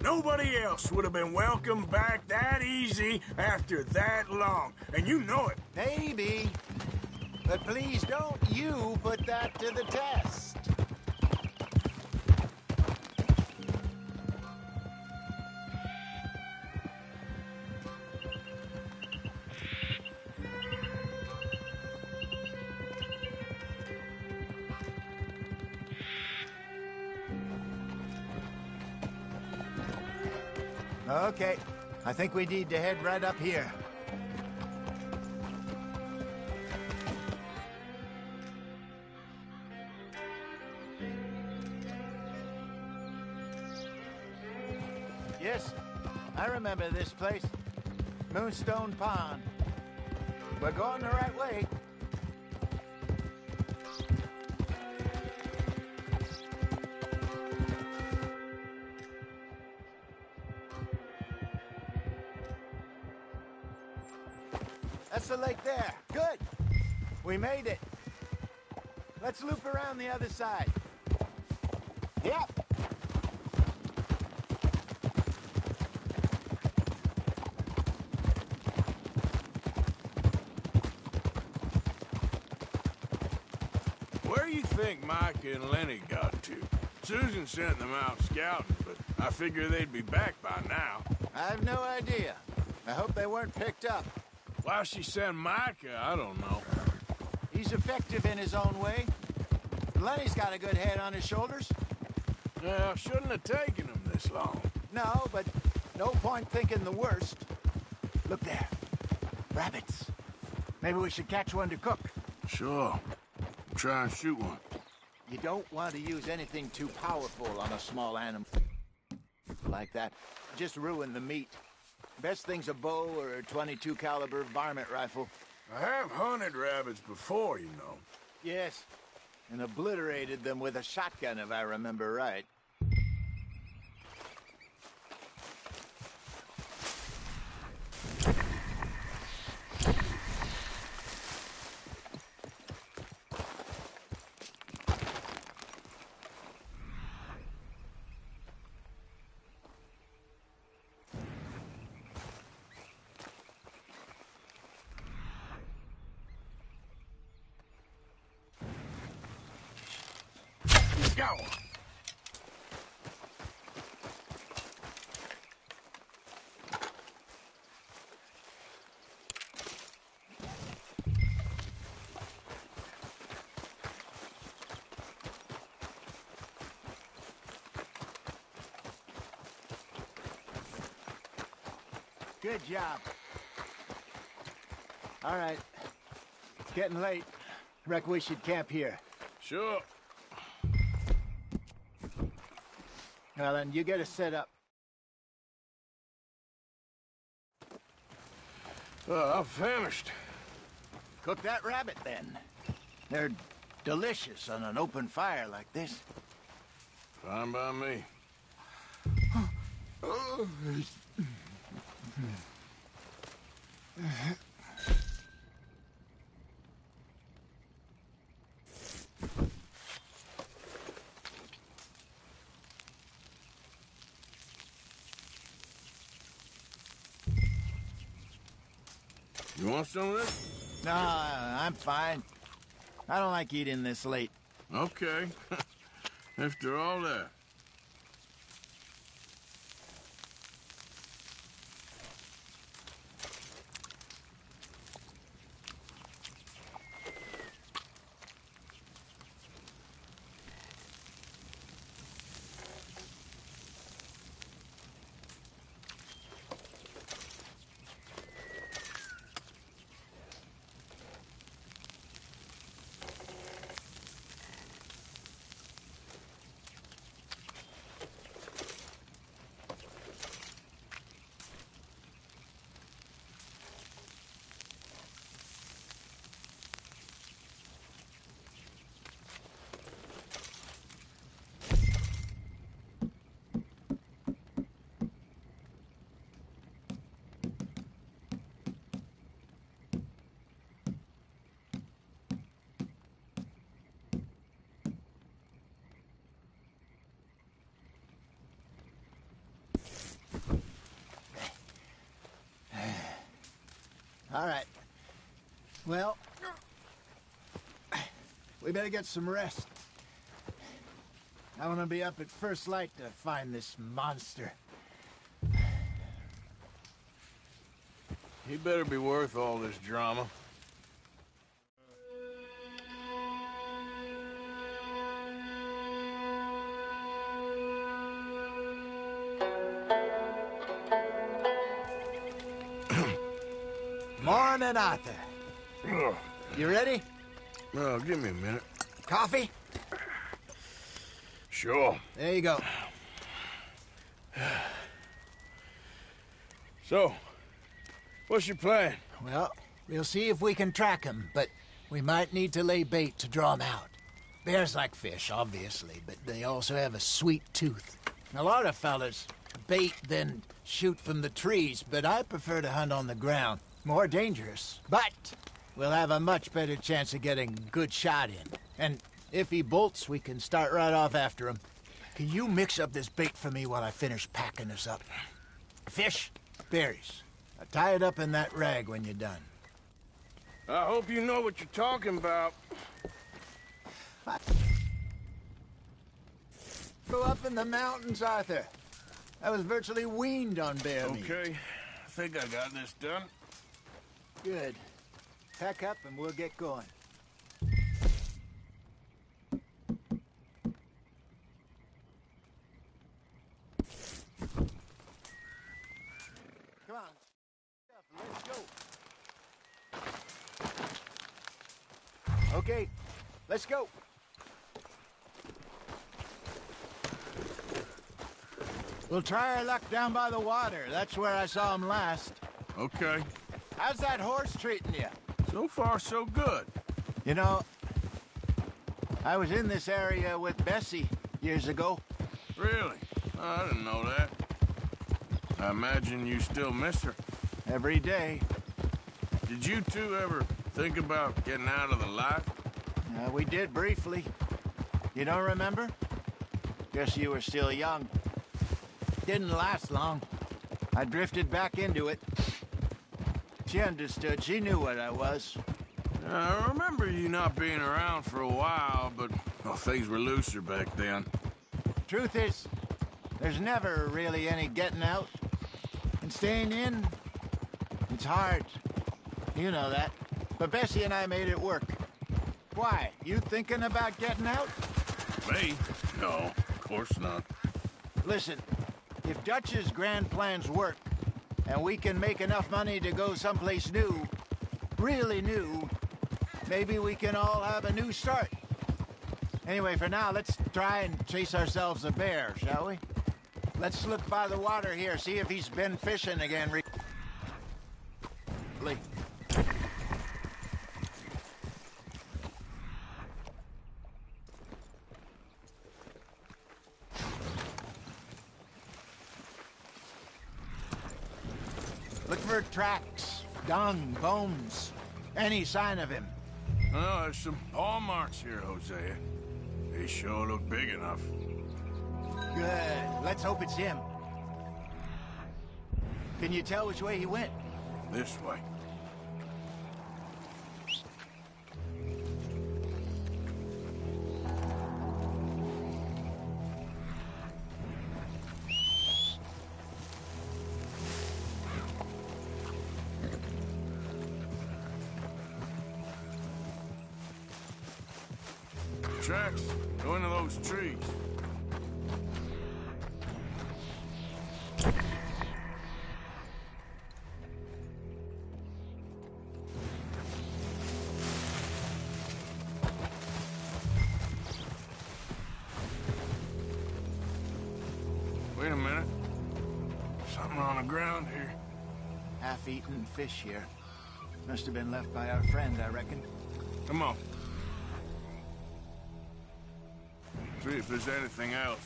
Nobody else would have been welcomed back that easy after that long. And you know it. Maybe. But please don't you put that to the test. Okay, I think we need to head right up here. Yes, I remember this place. Moonstone Pond. We're going the right way. That's the lake there. Good. We made it. Let's loop around the other side. Yep. Where you think Micah and Lenny got to? Susan sent them out scouting, but I figure they'd be back by now. I have no idea. I hope they weren't picked up. Why she sent Micah, I don't know. He's effective in his own way. Lenny's got a good head on his shoulders. Yeah, shouldn't have taken him this long. No, but no point thinking the worst. Look there. Rabbits. Maybe we should catch one to cook. Sure. Try and shoot one. You don't want to use anything too powerful on a small animal like that. Just ruin the meat. Best thing's a bow or a .22 caliber varmint rifle. I have hunted rabbits before, you know. Yes, and obliterated them with a shotgun, if I remember right. Go! Good job. All right. It's getting late. Reckon we should camp here. Sure. Well, then, you get us set up. I'm famished. Cook that rabbit, then. They're delicious on an open fire like this. Fine by me. You want some of this? No, I'm fine. I don't like eating this late. Okay. After all that. All right. Well, we better get some rest. I want to be up at first light to find this monster. He better be worth all this drama. Morning, Arthur. You ready? Well, give me a minute. Coffee? Sure. There you go. So, what's your plan? Well, we'll see if we can track him, but we might need to lay bait to draw him out. Bears like fish, obviously, but they also have a sweet tooth. A lot of fellas bait, then shoot from the trees, but I prefer to hunt on the ground. More dangerous, but we'll have a much better chance of getting a good shot in. And if he bolts, we can start right off after him. Can you mix up this bait for me while I finish packing this up? Fish, berries. I'll tie it up in that rag when you're done. I hope you know what you're talking about. Grew up in the mountains, Arthur. I was virtually weaned on bear meat. Okay, I think I got this done. Good. Pack up and we'll get going. Come on. Let's go. Okay, let's go. We'll try our luck down by the water. That's where I saw him last. Okay. How's that horse treating you? So far, so good. You know, I was in this area with Bessie years ago. Really? I didn't know that. I imagine you still miss her. Every day. Did you two ever think about getting out of the life? We did briefly. You don't remember? Guess you were still young. Didn't last long. I drifted back into it. She understood. She knew what I was. I remember you not being around for a while, but well, things were looser back then. Truth is, there's never really any getting out. And staying in, it's hard. You know that. But Bessie and I made it work. Why? You thinking about getting out? Me? No, of course not. Listen, if Dutch's grand plans work, and we can make enough money to go someplace new, really new, maybe we can all have a new start. Anyway, for now, let's try and chase ourselves a bear, shall we? Let's look by the water here, see if he's been fishing again recently. Look for tracks, dung, bones, any sign of him. Oh, there's some paw marks here, Hosea. They sure look big enough. Good. Let's hope it's him. Can you tell which way he went? This way. Tracks. Go into those trees. Wait a minute. Something on the ground here. Half-eaten fish here. Must have been left by our friend, I reckon. Come on. See if there's anything else.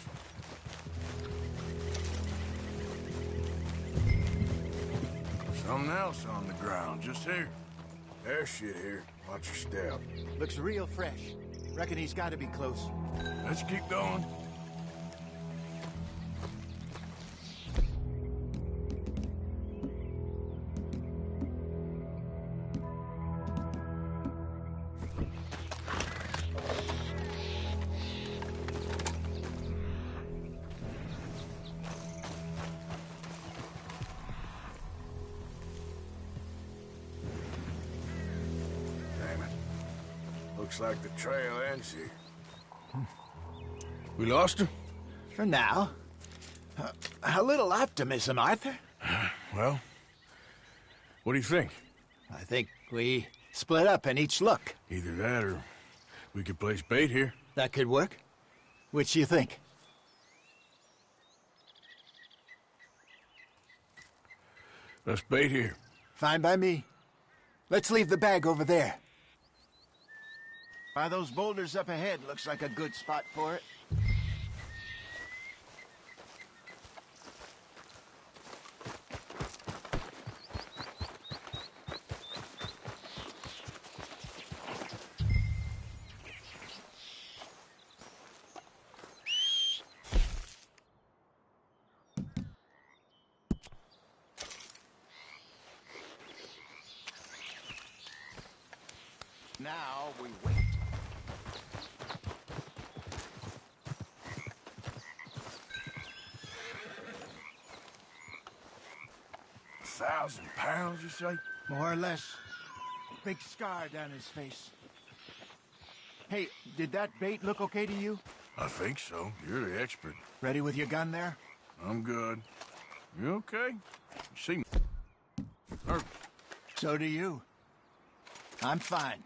Something else on the ground, just here. There's shit here. Watch your step. Looks real fresh. Reckon he's got to be close. Let's keep going. Looks like the trail ends here. We lost her? For now. A little optimism, Arthur. Well, what do you think? I think we split up and each look. Either that or we could place bait here. That could work. Which do you think? Let's bait here. Fine by me. Let's leave the bag over there. By those boulders up ahead, looks like a good spot for it. Now we wait. £1,000, you say? More or less. Big scar down his face. Hey, did that bait look okay to you? I think so. You're the expert. Ready with your gun there? I'm good. You okay? You seem nervous. So do you. I'm fine.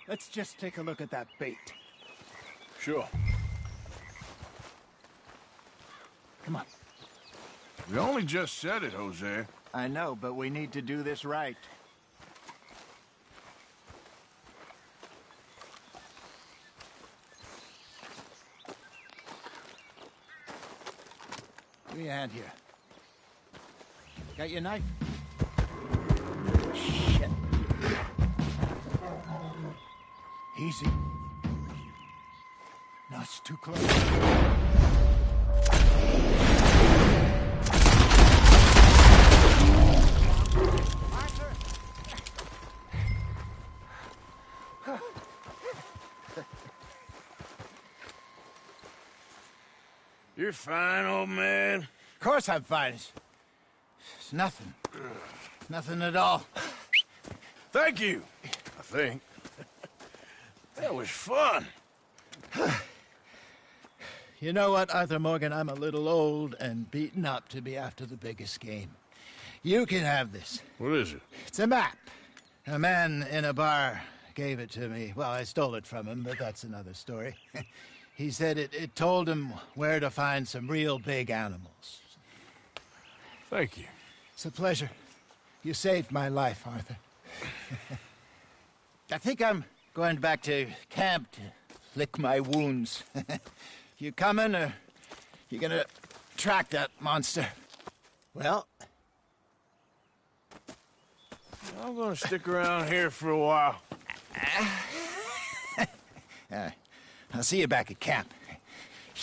Let's just take a look at that bait. Sure. Come on. We only just said it, Jose. I know, but we need to do this right. Give me a hand here. Got your knife? Shit. Easy. No, it's too close. Arthur! You're fine, old man. Of course I'm fine. It's nothing. Nothing at all. Thank you, I think. That was fun. You know what, Arthur Morgan? I'm a little old and beaten up to be after the biggest game. You can have this. What is it? It's a map. A man in a bar gave it to me. Well, I stole it from him, but that's another story. He said it told him where to find some real big animals. Thank you. It's a pleasure. You saved my life, Arthur. I think I'm going back to camp to lick my wounds. You coming, or you gonna track that monster? Well, I'm gonna stick around here for a while. I'll see you back at camp.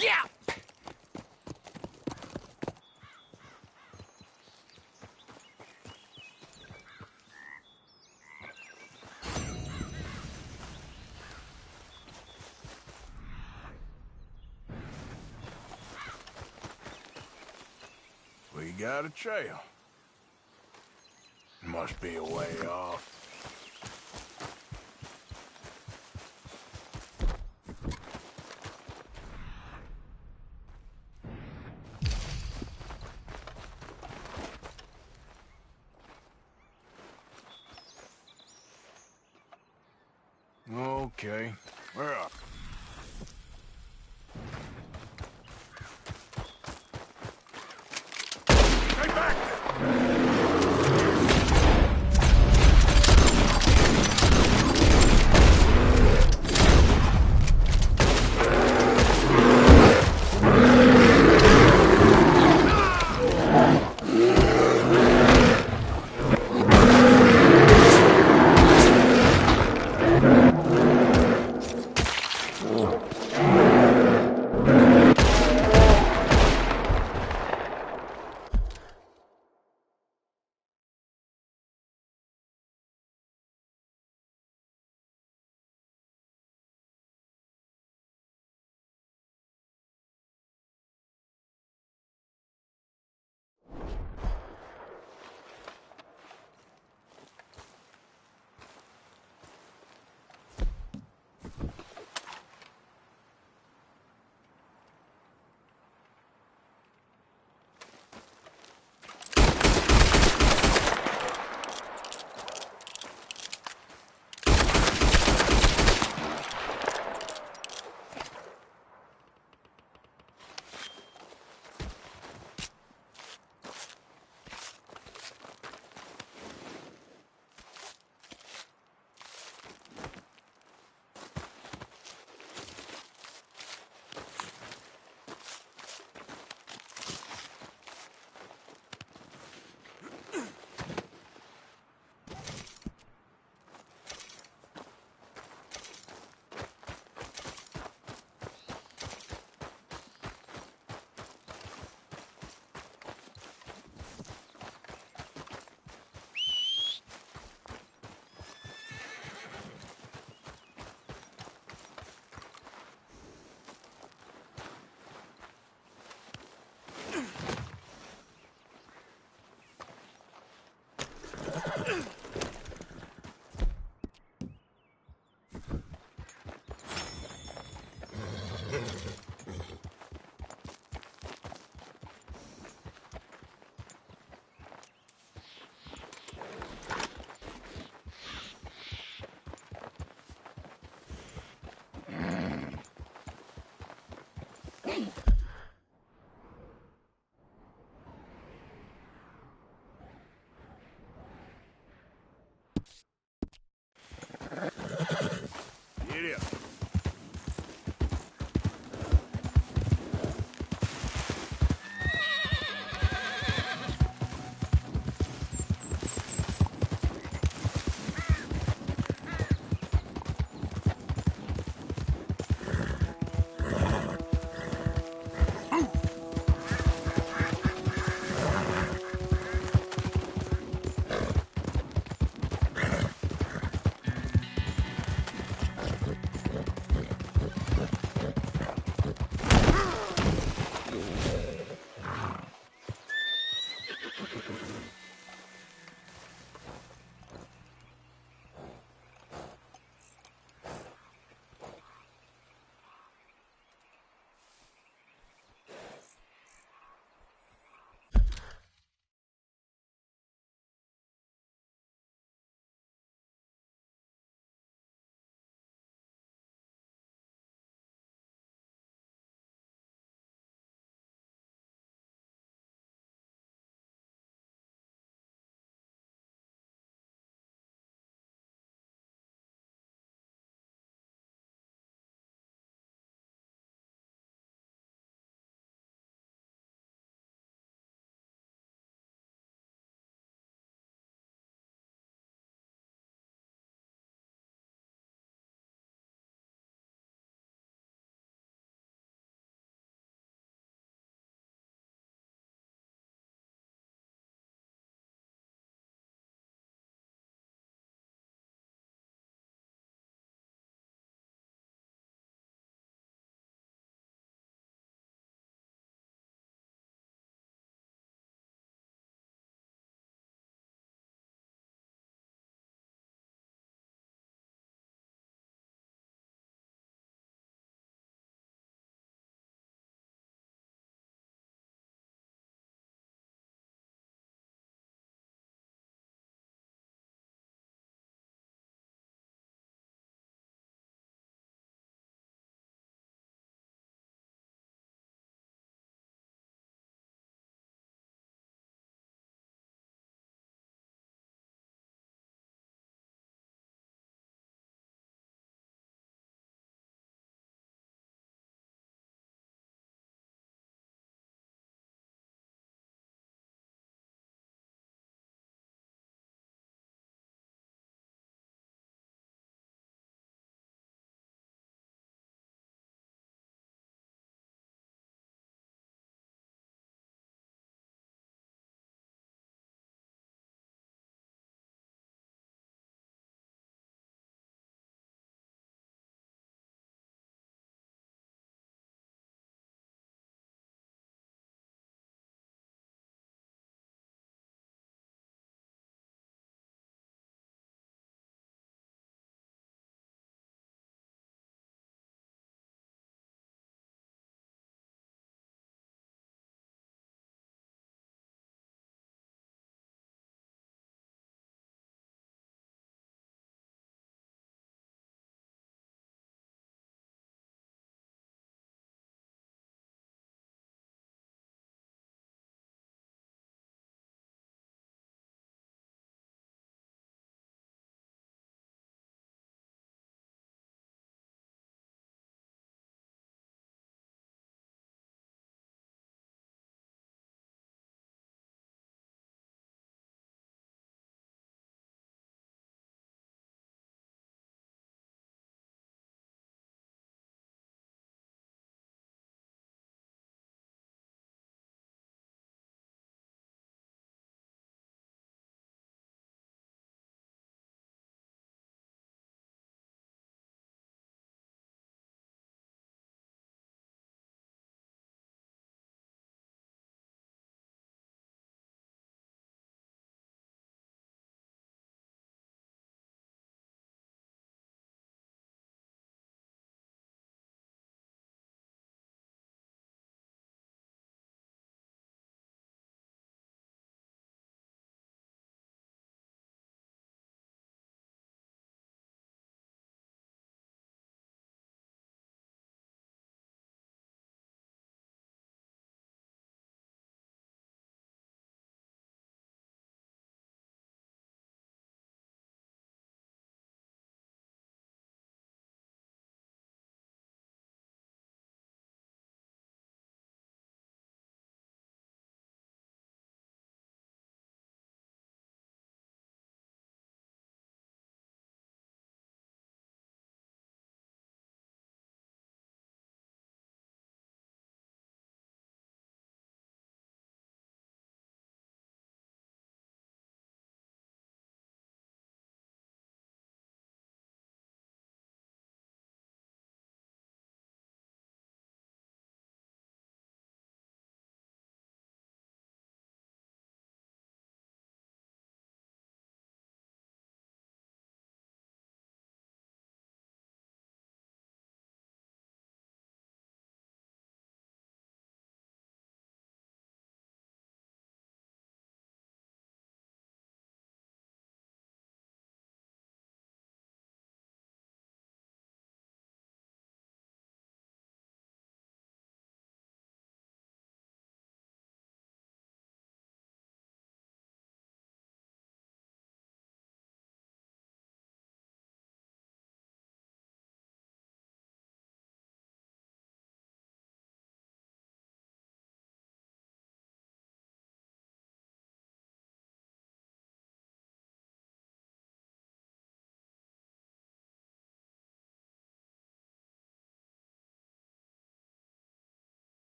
Yeah! We got a trail. Must be a way off. Okay, we're up. Stay back!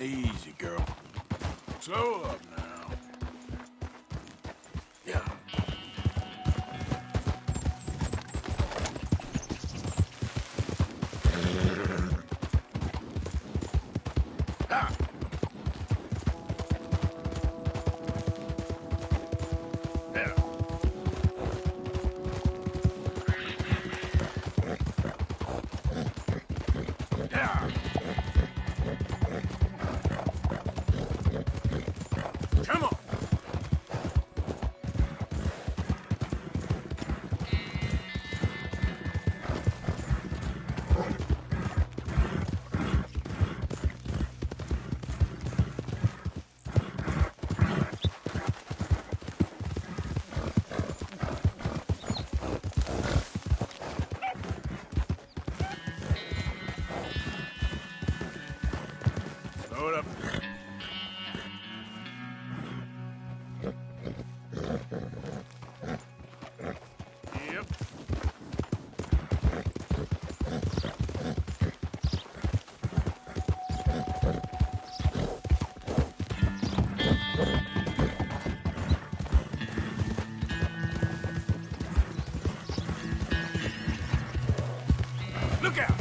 Easy, girl. Slow up now. Yeah. Ah. Yeah. Yeah. Come on. Slow it up. Yep. Look out!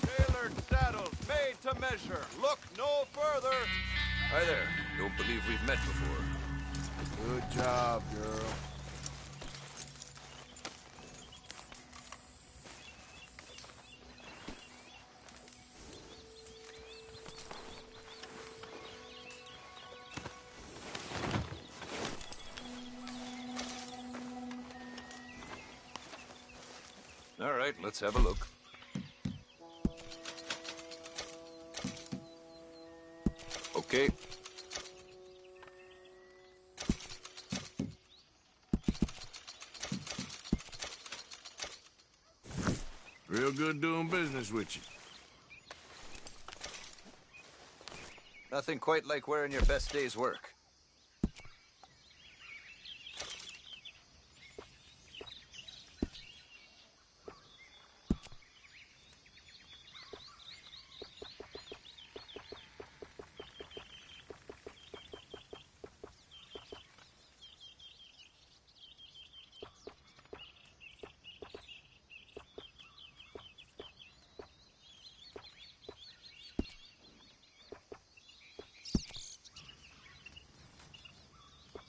Tailored saddles made to measure. Look no further. Hi there. Don't believe we've met before. Good job, girl. All right, let's have a look. Okay. Real good doing business with you. Nothing quite like wearing your best day's work.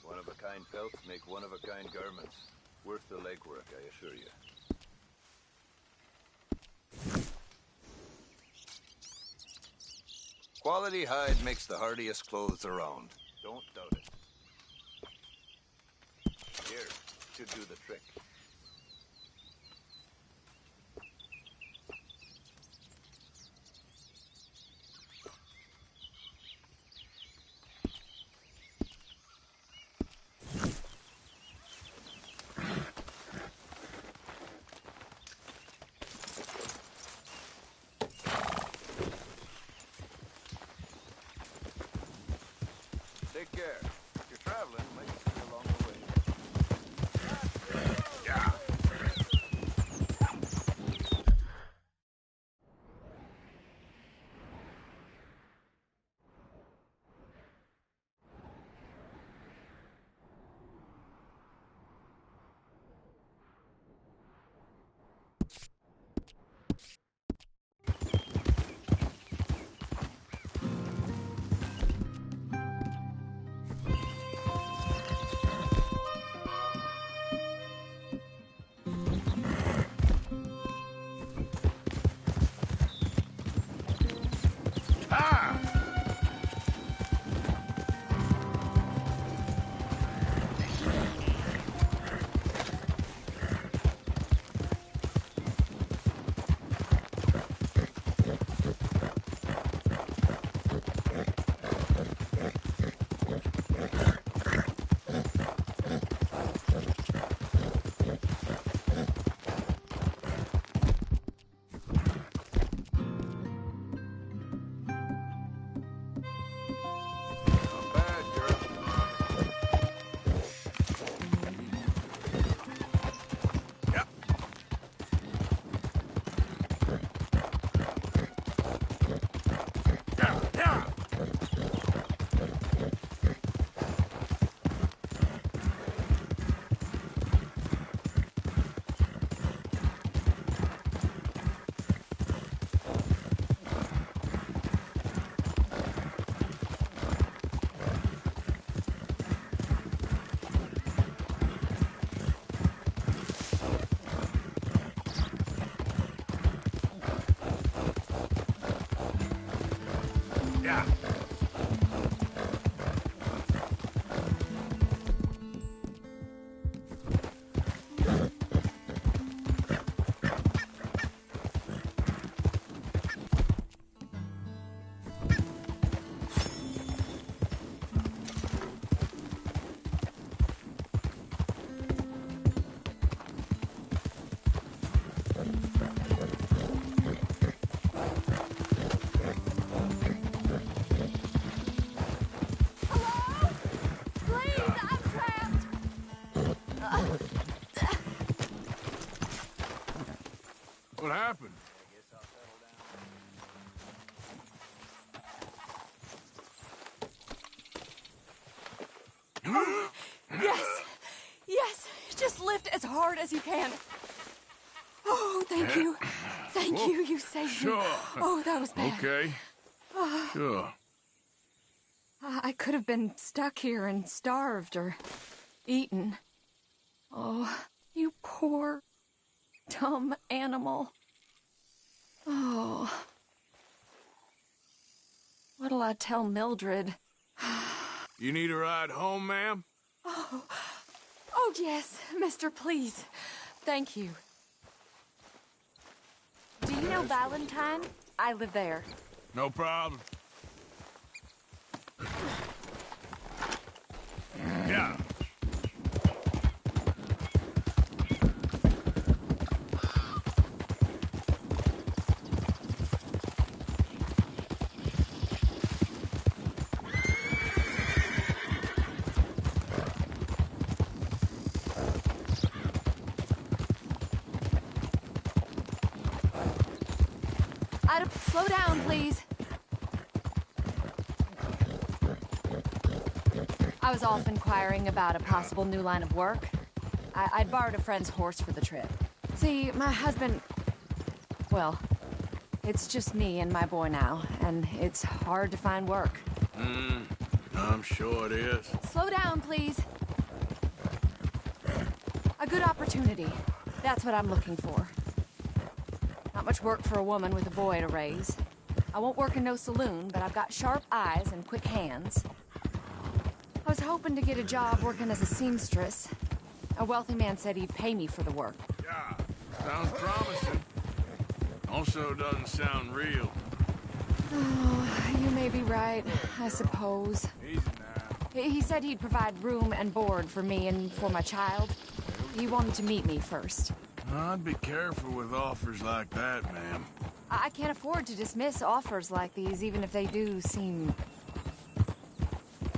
One-of-a-kind pelts make one-of-a-kind garments. Worth the legwork, I assure you. Quality hide makes the hardiest clothes around. Don't doubt it. Here, should do the trick. Take care. If you're traveling, might see you along the way. Yeah. What happened? Yes! Yes! Just lift as hard as you can. Oh, thank you. Thank you. You saved Sure. me. Oh, that was bad. Okay. Sure. I could have been stuck here and starved or eaten. Oh, you poor, dumb animal. Oh. What'll I tell Mildred? You need a ride home, ma'am? Oh, yes, mister, please. Thank you. Do you know Valentine? I live there. No problem. Yeah. Slow down, please. I was off inquiring about a possible new line of work. I'd borrowed a friend's horse for the trip. See, my husband... Well, it's just me and my boy now, and it's hard to find work. I'm sure it is. Slow down, please. A good opportunity. That's what I'm looking for. Not much work for a woman with a boy to raise. I won't work in no saloon, but I've got sharp eyes and quick hands. I was hoping to get a job working as a seamstress. A wealthy man said he'd pay me for the work. Yeah, sounds promising. Also doesn't sound real. Oh, you may be right, I suppose. Easy now. He said he'd provide room and board for me and for my child. He wanted to meet me first. I'd be careful with offers like that, ma'am. I can't afford to dismiss offers like these, even if they do seem...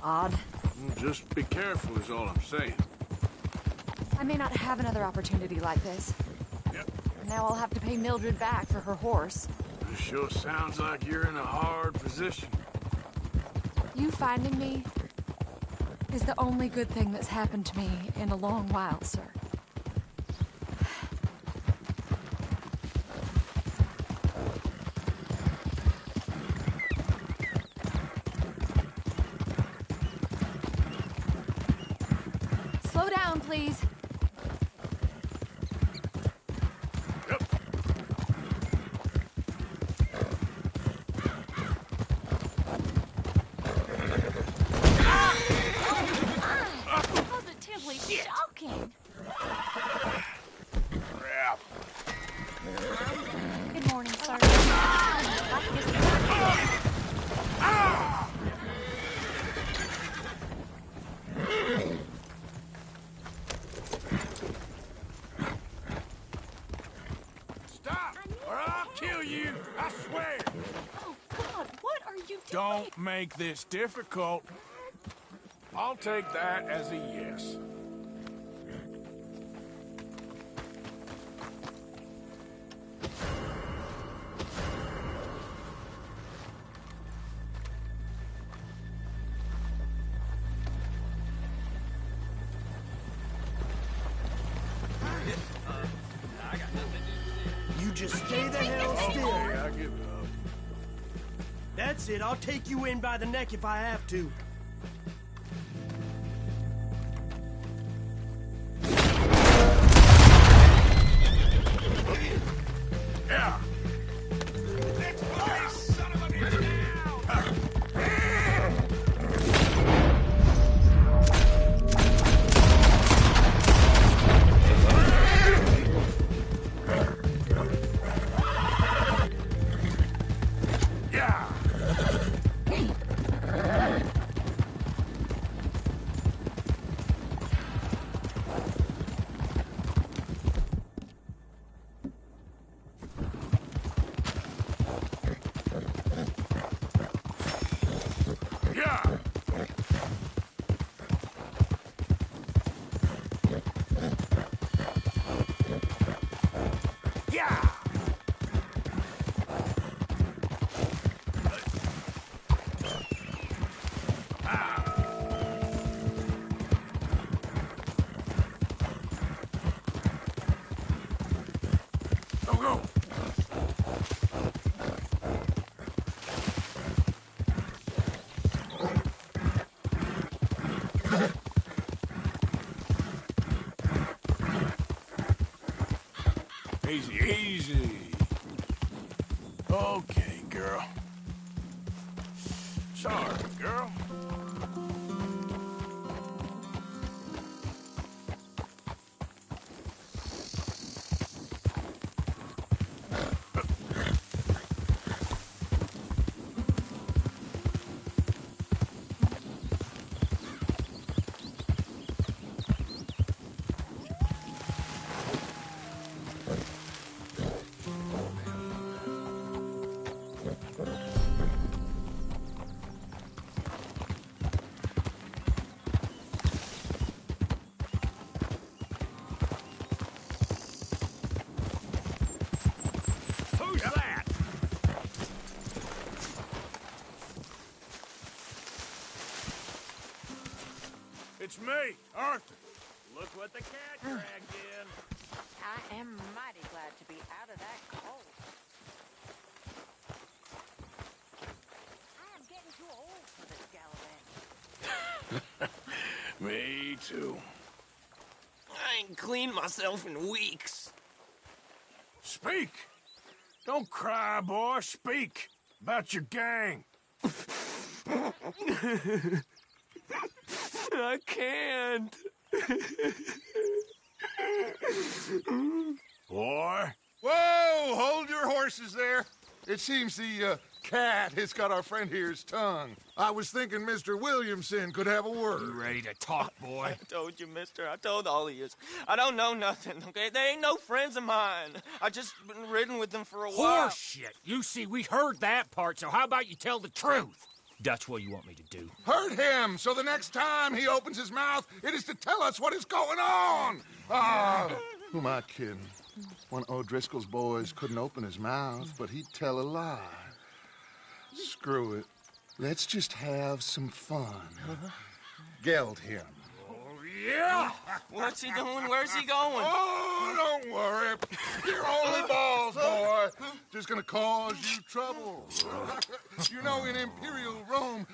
odd. Just be careful is all I'm saying. I may not have another opportunity like this. Yep. Now I'll have to pay Mildred back for her horse. It sure sounds like you're in a hard position. You finding me is the only good thing that's happened to me in a long while, sir. Slow down, please. Yep. Positively shocking. Crap. Good morning, sir. Stop, or I'll kill you, I swear. Oh, God, what are you doing? Don't make this difficult. I'll take that as a yes. You just stay the hell still. Okay, I give it up. That's it. I'll take you in by the neck if I have to. Yeah. Next place, son of a bitch, go! Easy, easy. Okay, girl. Sorry, girl. Who's that? It's me, Arthur. Look what the cat dragged in. I am mighty glad to be out of that cold. I am getting too old for this gallivanting. Me too. I ain't cleaned myself in weeks. Speak! Don't cry, boy. Speak about your gang. I can't. Boy. Whoa! Hold your horses there. It seems the cat has got our friend here's tongue. I was thinking Mr. Williamson could have a word. You ready to talk, boy? I told you, mister. I told all of you. I don't know nothing, okay? They ain't no friends of mine. I just been ridden with them for a while. Horseshit. You see, we heard that part, so how about you tell the truth? That's what you want me to do. Hurt him, so the next time he opens his mouth, it is to tell us what is going on. Who am I kidding? One of O'Driscoll's boys couldn't open his mouth, but he'd tell a lie. Screw it. Let's just have some fun. Geld him. Yeah! What's he doing? Where's he going? Oh, don't worry. You're only balls, boy. Just gonna cause you trouble. You know, in Imperial Rome...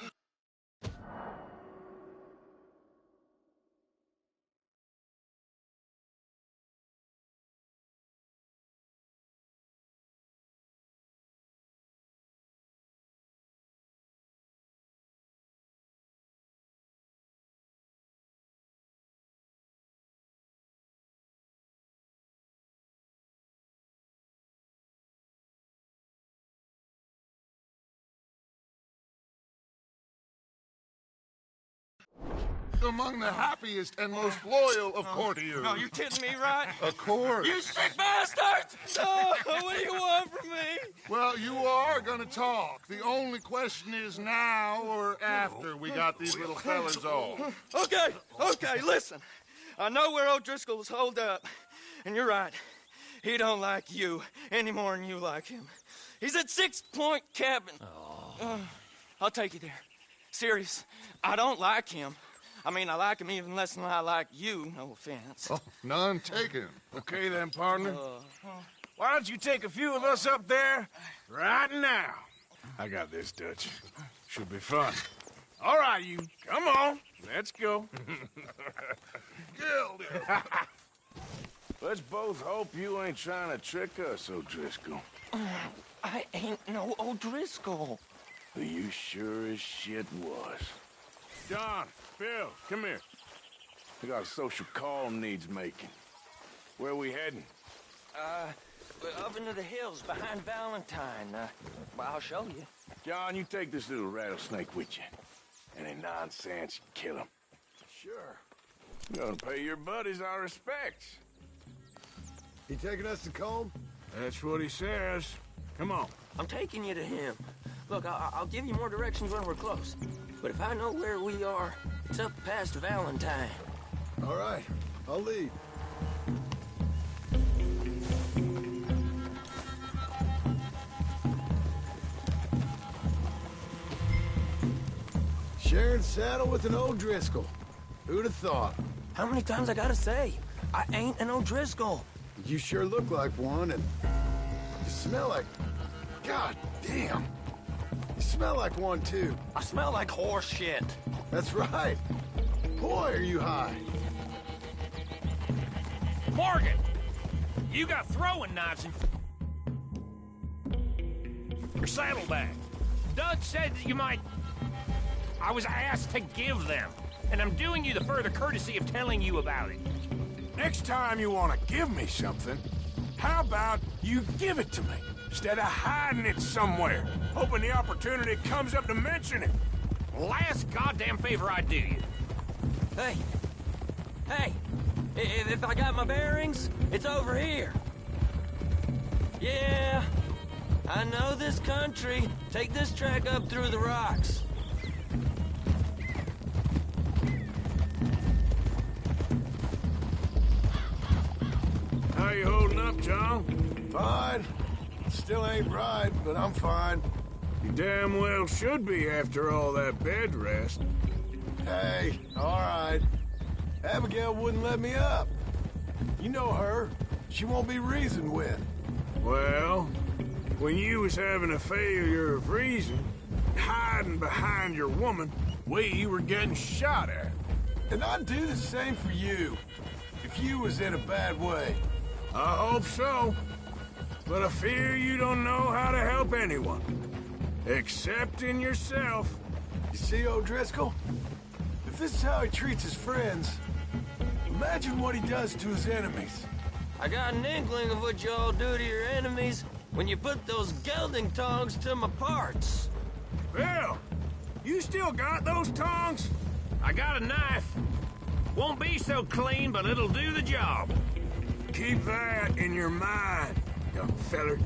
among the happiest and most loyal of courtiers. No, you kidding me, right? Of course. You sick bastard! Oh, what do you want from me? Well, you are gonna talk. The only question is now or after we got these little fellas off. Okay, listen. I know where O'Driscoll's holed up, and you're right. He don't like you any more than you like him. He's at 6 Point Cabin. I'll take you there. Serious. I don't like him. I mean, I like him even less than I like you, no offense. Oh, none taken. Okay then, partner. Why don't you take a few of us up there right now? I got this, Dutch. Should be fun. All right, you. Come on. Let's go. Let's both hope you ain't trying to trick us, O'Driscoll. I ain't no O'Driscoll. You sure as shit was. John, Bill, come here. We got a social call needs making. Where we heading? Up into the hills behind Valentine. Well, I'll show you. John, you take this little rattlesnake with you. Any nonsense, you kill him. Sure. You gonna pay your buddies our respects. He taking us to Combe? That's what he says. Come on. I'm taking you to him. Look, I'll give you more directions when we're close. But if I know where we are, it's up past Valentine. All right, I'll lead. Sharing saddle with an O'Driscoll. Who'd have thought? How many times I gotta say? I ain't an O'Driscoll. You sure look like one, and You smell like... God damn. You smell like one, too. I smell like horse shit. That's right. Boy, are you high. Morgan! You got throwing knives in your saddlebag. Doug said that you might... I was asked to give them, and I'm doing you the further courtesy of telling you about it. Next time you want to give me something, how about you give it to me, instead of hiding it somewhere, hoping the opportunity comes up to mention it? Last goddamn favor I do you. Hey. Hey. If I got my bearings, it's over here. Yeah. I know this country. Take this track up through the rocks. How you holding up, John? Fine. Still ain't right, but I'm fine. You damn well should be after all that bed rest. Hey, all right. Abigail wouldn't let me up. You know her. She won't be reasoned with. Well, when you was having a failure of reason, hiding behind your woman, we were getting shot at. And I'd do the same for you, if you was in a bad way. I hope so. But I fear you don't know how to help anyone. Except in yourself. You see, O'Driscoll? If this is how he treats his friends, imagine what he does to his enemies. I got an inkling of what you all do to your enemies when you put those gelding tongs to my parts. Bill, you still got those tongs? I got a knife. Won't be so clean, but it'll do the job. Keep that in your mind, young feller.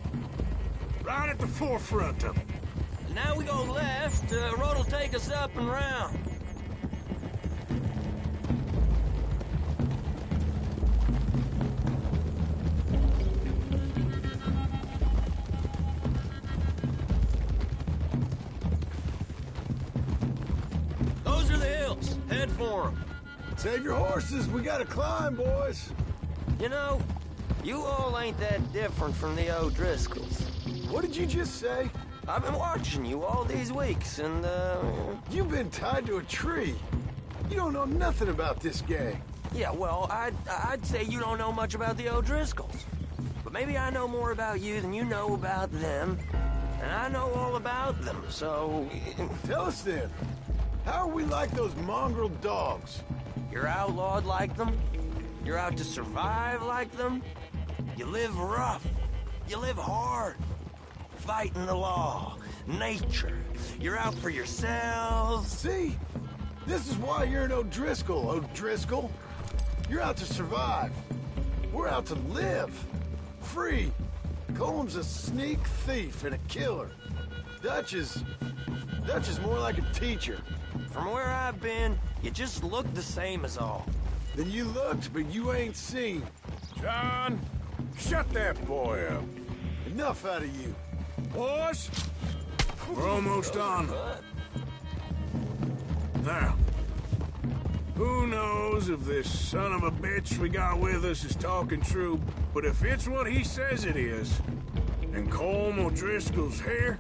Right at the forefront of it. Now we go left, road'll take us up and round. Those are the hills. Head for them. Save your horses. We gotta climb, boys. You know, you all ain't that different from the O'Driscolls. What did you just say? I've been watching you all these weeks, and, You've been tied to a tree. You don't know nothing about this gang. Yeah, well, I'd say you don't know much about the O'Driscolls. But maybe I know more about you than you know about them. And I know all about them, so... Tell us then. How are we like those mongrel dogs? You're outlawed like them. You're out to survive like them. You live rough. You live hard. Fighting the law. Nature. You're out for yourselves. See? This is why you're an O'Driscoll, O'Driscoll. You're out to survive. We're out to live. Free. Colm's a sneak thief and a killer. Dutch is more like a teacher. From where I've been, you just look the same as all. Then you looked, but you ain't seen. John, shut that boy up. Enough out of you. Boys, we're almost on. Now, who knows if this son of a bitch we got with us is talking true, but if it's what he says it is, and Colm O'Driscoll's here,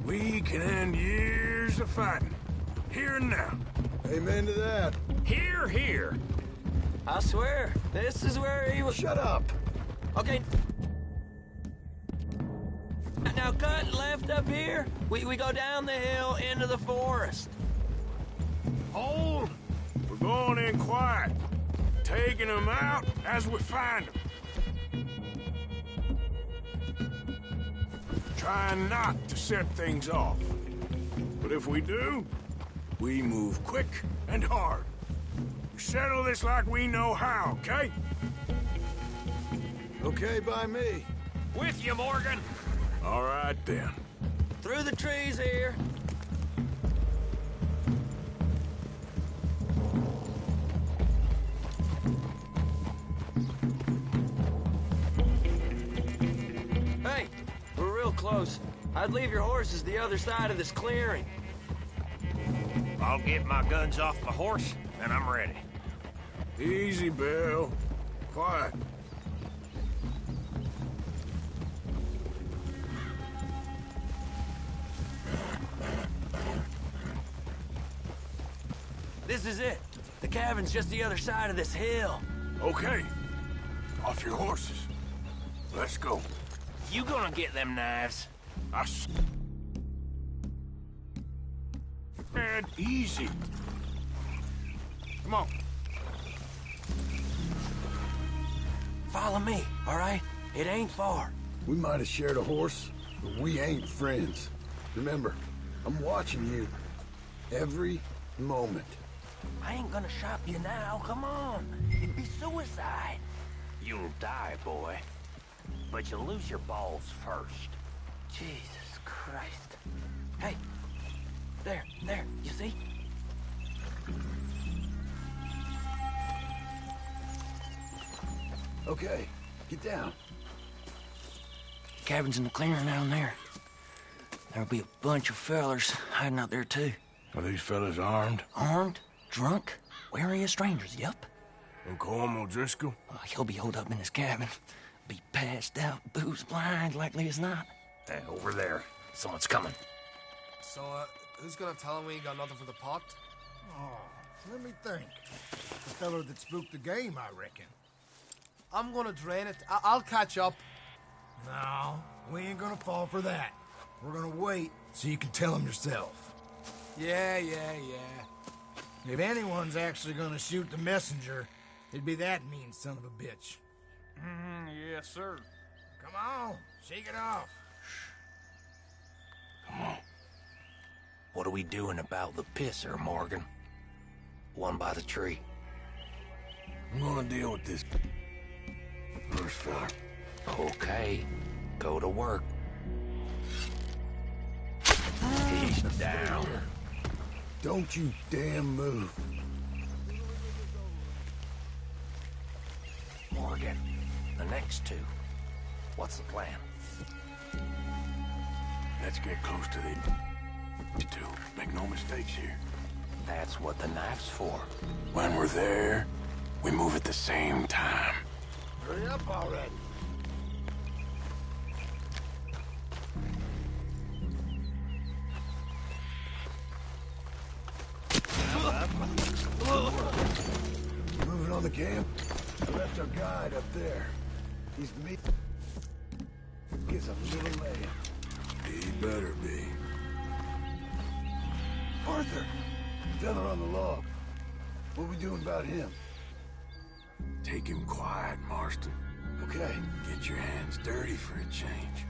we can end years of fighting. Here and now. Amen to that. Here, here. I swear, this is where he was... Shut up. Okay. Now cut left up here. We go down the hill into the forest. Hold. We're going in quiet. Taking them out as we find them. Trying not to set things off. But if we do, we move quick and hard. We settle this like we know how, okay? Okay by me. With you, Morgan. All right, then. Through the trees here. Hey, we're real close. I'd leave your horses the other side of this clearing. I'll get my guns off the horse, and I'm ready. Easy, Bill. Quiet. This is it. The cabin's just the other side of this hill. Okay. Off your horses. Let's go. You gonna get them knives? Man, easy. Come on. Follow me, all right? It ain't far. We might have shared a horse, but we ain't friends. Remember, I'm watching you. Every moment. I ain't gonna shop you now, come on. It'd be suicide. You'll die, boy. But you'll lose your balls first. Jesus Christ. Hey, there, you see? Okay, get down. Cabin's in the clearing down there. There'll be a bunch of fellers hiding out there, too. Are these fellas armed? Armed? Drunk? Wary of strangers, yup. And Colm O'Driscoll? He'll be holed up in his cabin. Be passed out, booze blind, likely as not. Hey, over there. Someone's coming. So, who's gonna tell him we ain't got nothing for the pot? Oh, let me think. The feller that spooked the game, I reckon. I'm gonna drain it. I'll catch up. No, we ain't gonna fall for that. We're gonna wait so you can tell him yourself. Yeah. If anyone's actually gonna shoot the messenger, it'd be that mean son of a bitch. Yes, sir. Come on, shake it off. Come on. What are we doing about the pisser, Morgan? One by the tree. I'm gonna deal with this first fella. Okay, go to work. He's down. Don't you damn move. Morgan, the next two. What's the plan? Let's get close to the two. Make no mistakes here. That's what the knife's for. When we're there, we move at the same time. Hurry up already. Moving on the camp? I left our guide up there. He's me. Gets a little late. He better be. Arthur! Feather on the log. What we doing about him? Take him quiet, Marston. Okay. Get your hands dirty for a change.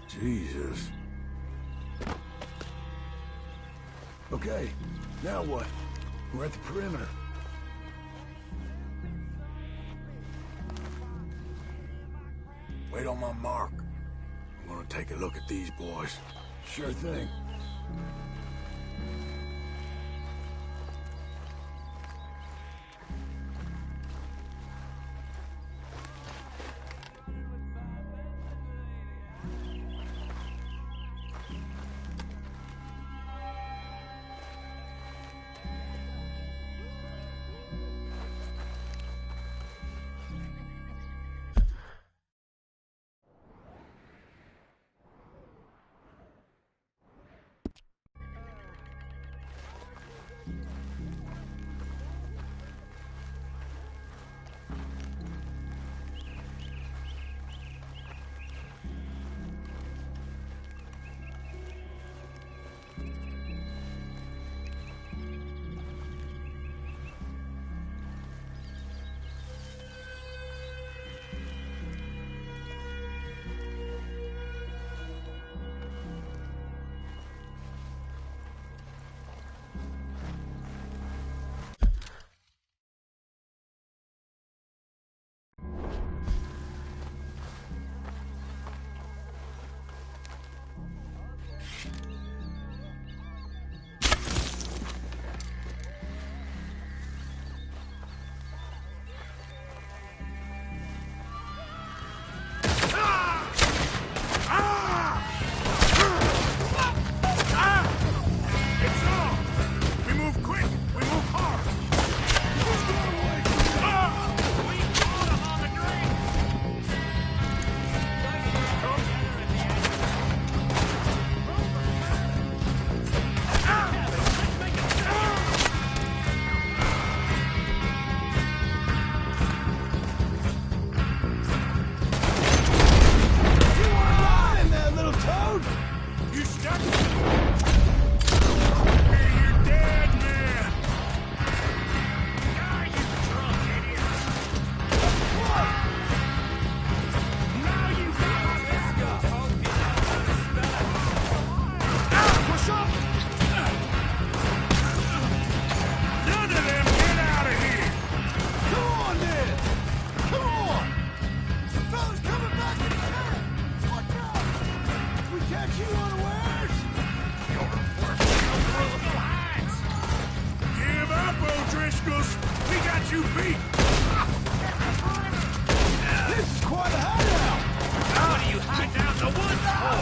Jesus. Okay, now what? We're at the perimeter. Wait on my mark. I'm gonna take a look at these boys. Sure thing. got you beat! This is quite a hideout! How do you hide down the woods for?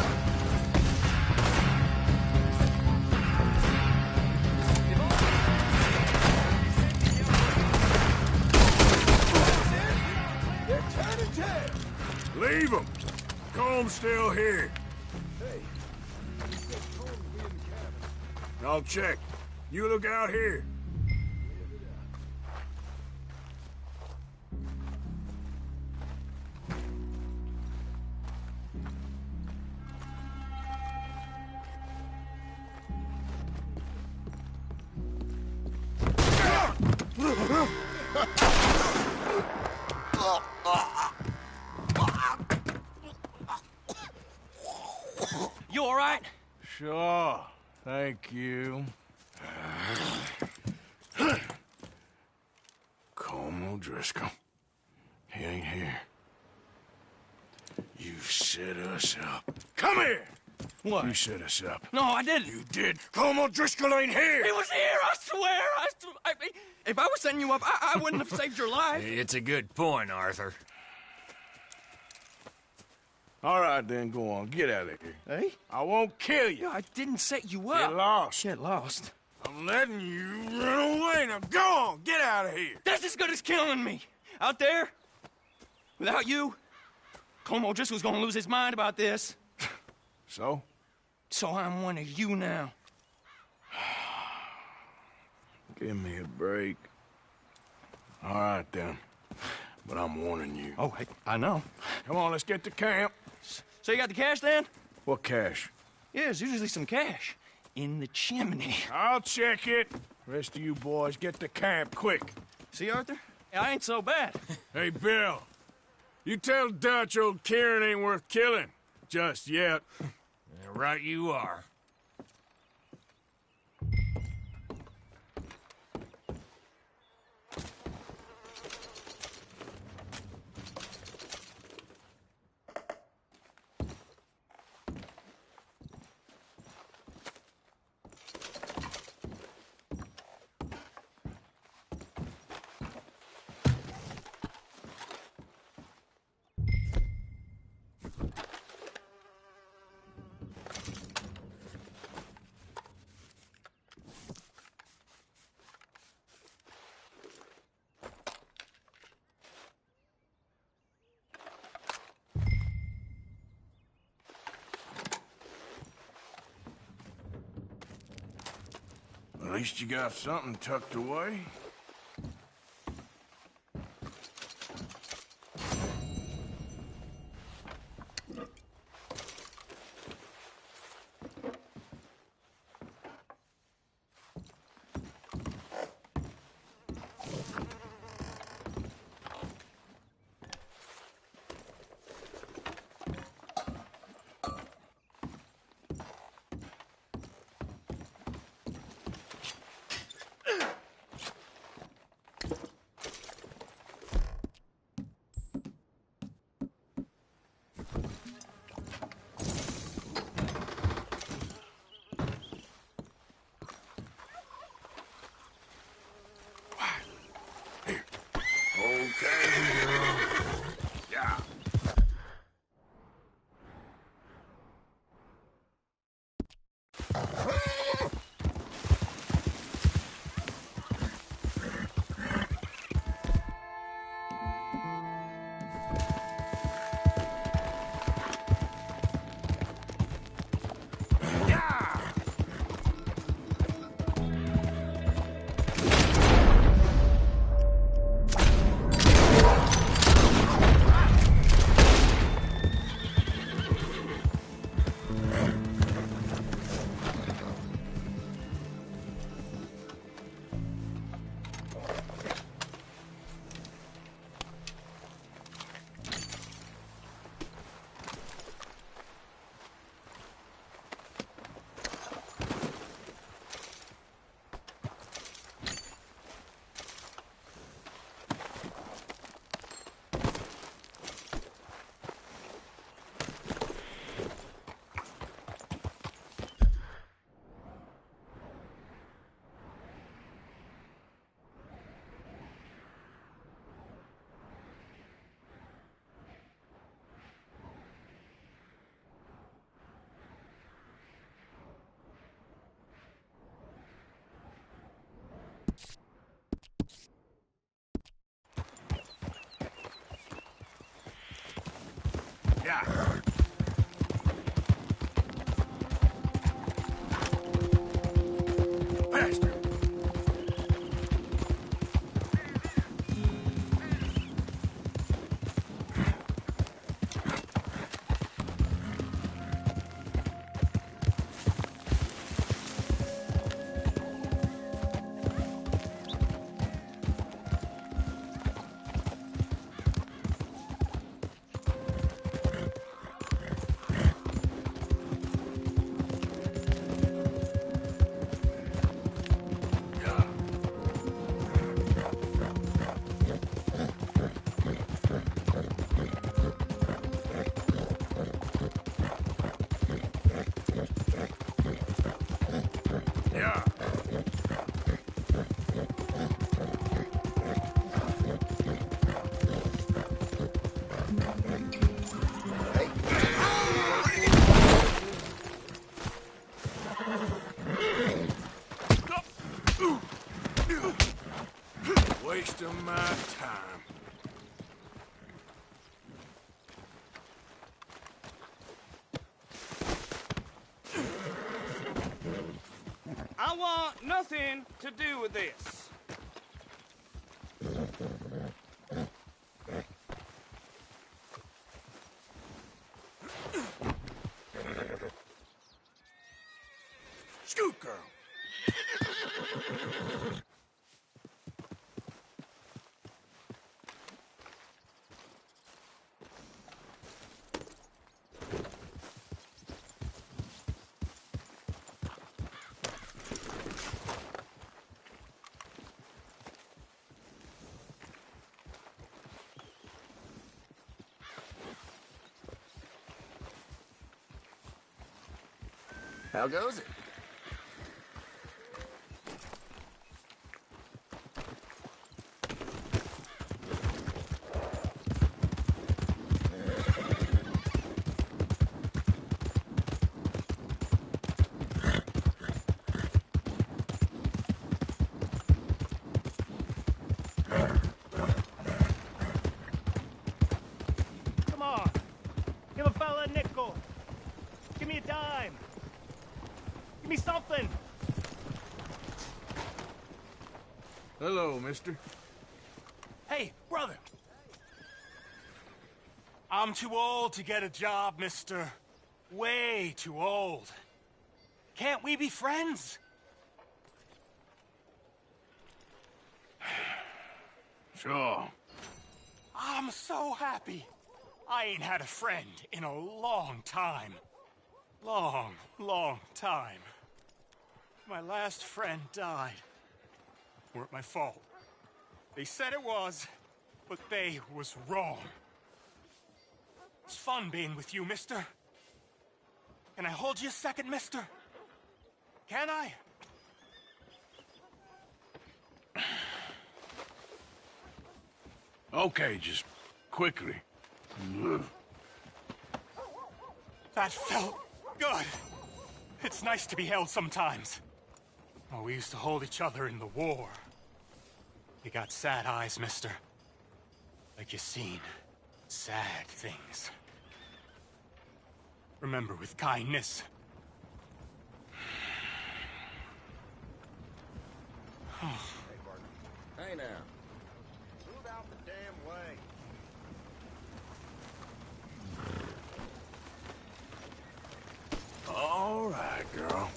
They're turning tail! Leave them! Comb's still here. Hey, you said Colm would be in the cabin. I'll check. You look out here. You all right? Sure. Thank you. Colm O'Driscoll. He ain't here. You set us up. Come here! What? You set us up. No, I didn't. You did. Colm O'Driscoll ain't here! He was here, I swear! If I was setting you up, I wouldn't have saved your life. It's a good point, Arthur. All right, then, go on. Get out of here. Hey? I won't kill you. I didn't set you up. Get lost. Get lost. I'm letting you run away. Now go on. Get out of here. That's as good as killing me. Out there, without you, Colm O'Driscoll's gonna lose his mind about this. So? So I'm one of you now. Give me a break. All right, then. But I'm warning you. Oh, hey, I know. Come on, let's get to camp. So you got the cash, then? What cash? Yeah, there's usually some cash. In the chimney. I'll check it. Rest of you boys, get to camp, quick. See, Arthur? I ain't so bad. Hey, Bill. You tell Dutch old Kieran ain't worth killing. Just yet. Right you are. At least you got something tucked away. Yeah. Faster. Yeah. Wasting my time. I want nothing to do with this. Scoot, girl. How goes it? Come on. Give a fella a nickel. Give me a dime. Give me something. Hello, mister. Hey, brother. I'm too old to get a job, mister. Way too old. Can't we be friends? Sure. I'm so happy. I ain't had a friend in a long time. Long time. My last friend died. Weren't my fault. They said it was, but they was wrong. It's fun being with you, mister. Can I hold you a second, mister? Can I? Okay, just quickly. That felt good. It's nice to be held sometimes. Oh, we used to hold each other in the war. You got sad eyes, mister. Like you seen sad things. Remember with kindness. Hey now. Move out the damn way. All right, girl.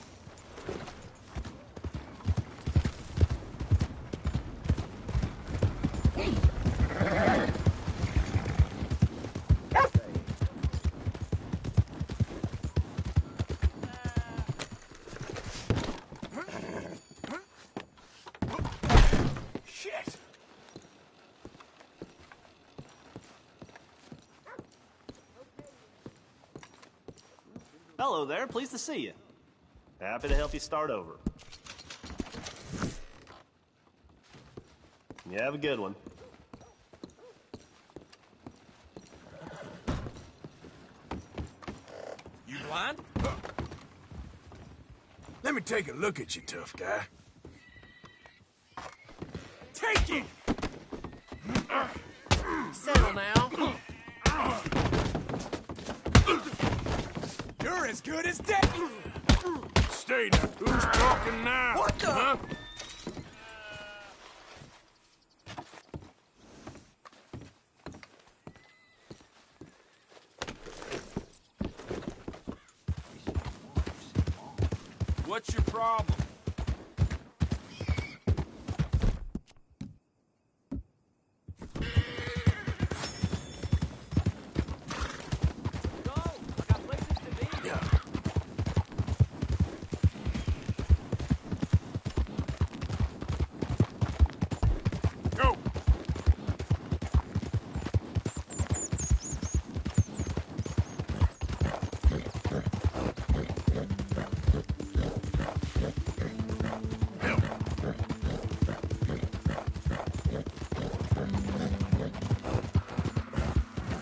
Shit! Hello there, pleased to see you. Happy to help you start over. You have a good one. You blind? Let me take a look at you, tough guy. Take it! Settle now. You're as good as dead! Stay now. Who's talking now? What the? Huh? What's your problem? Go!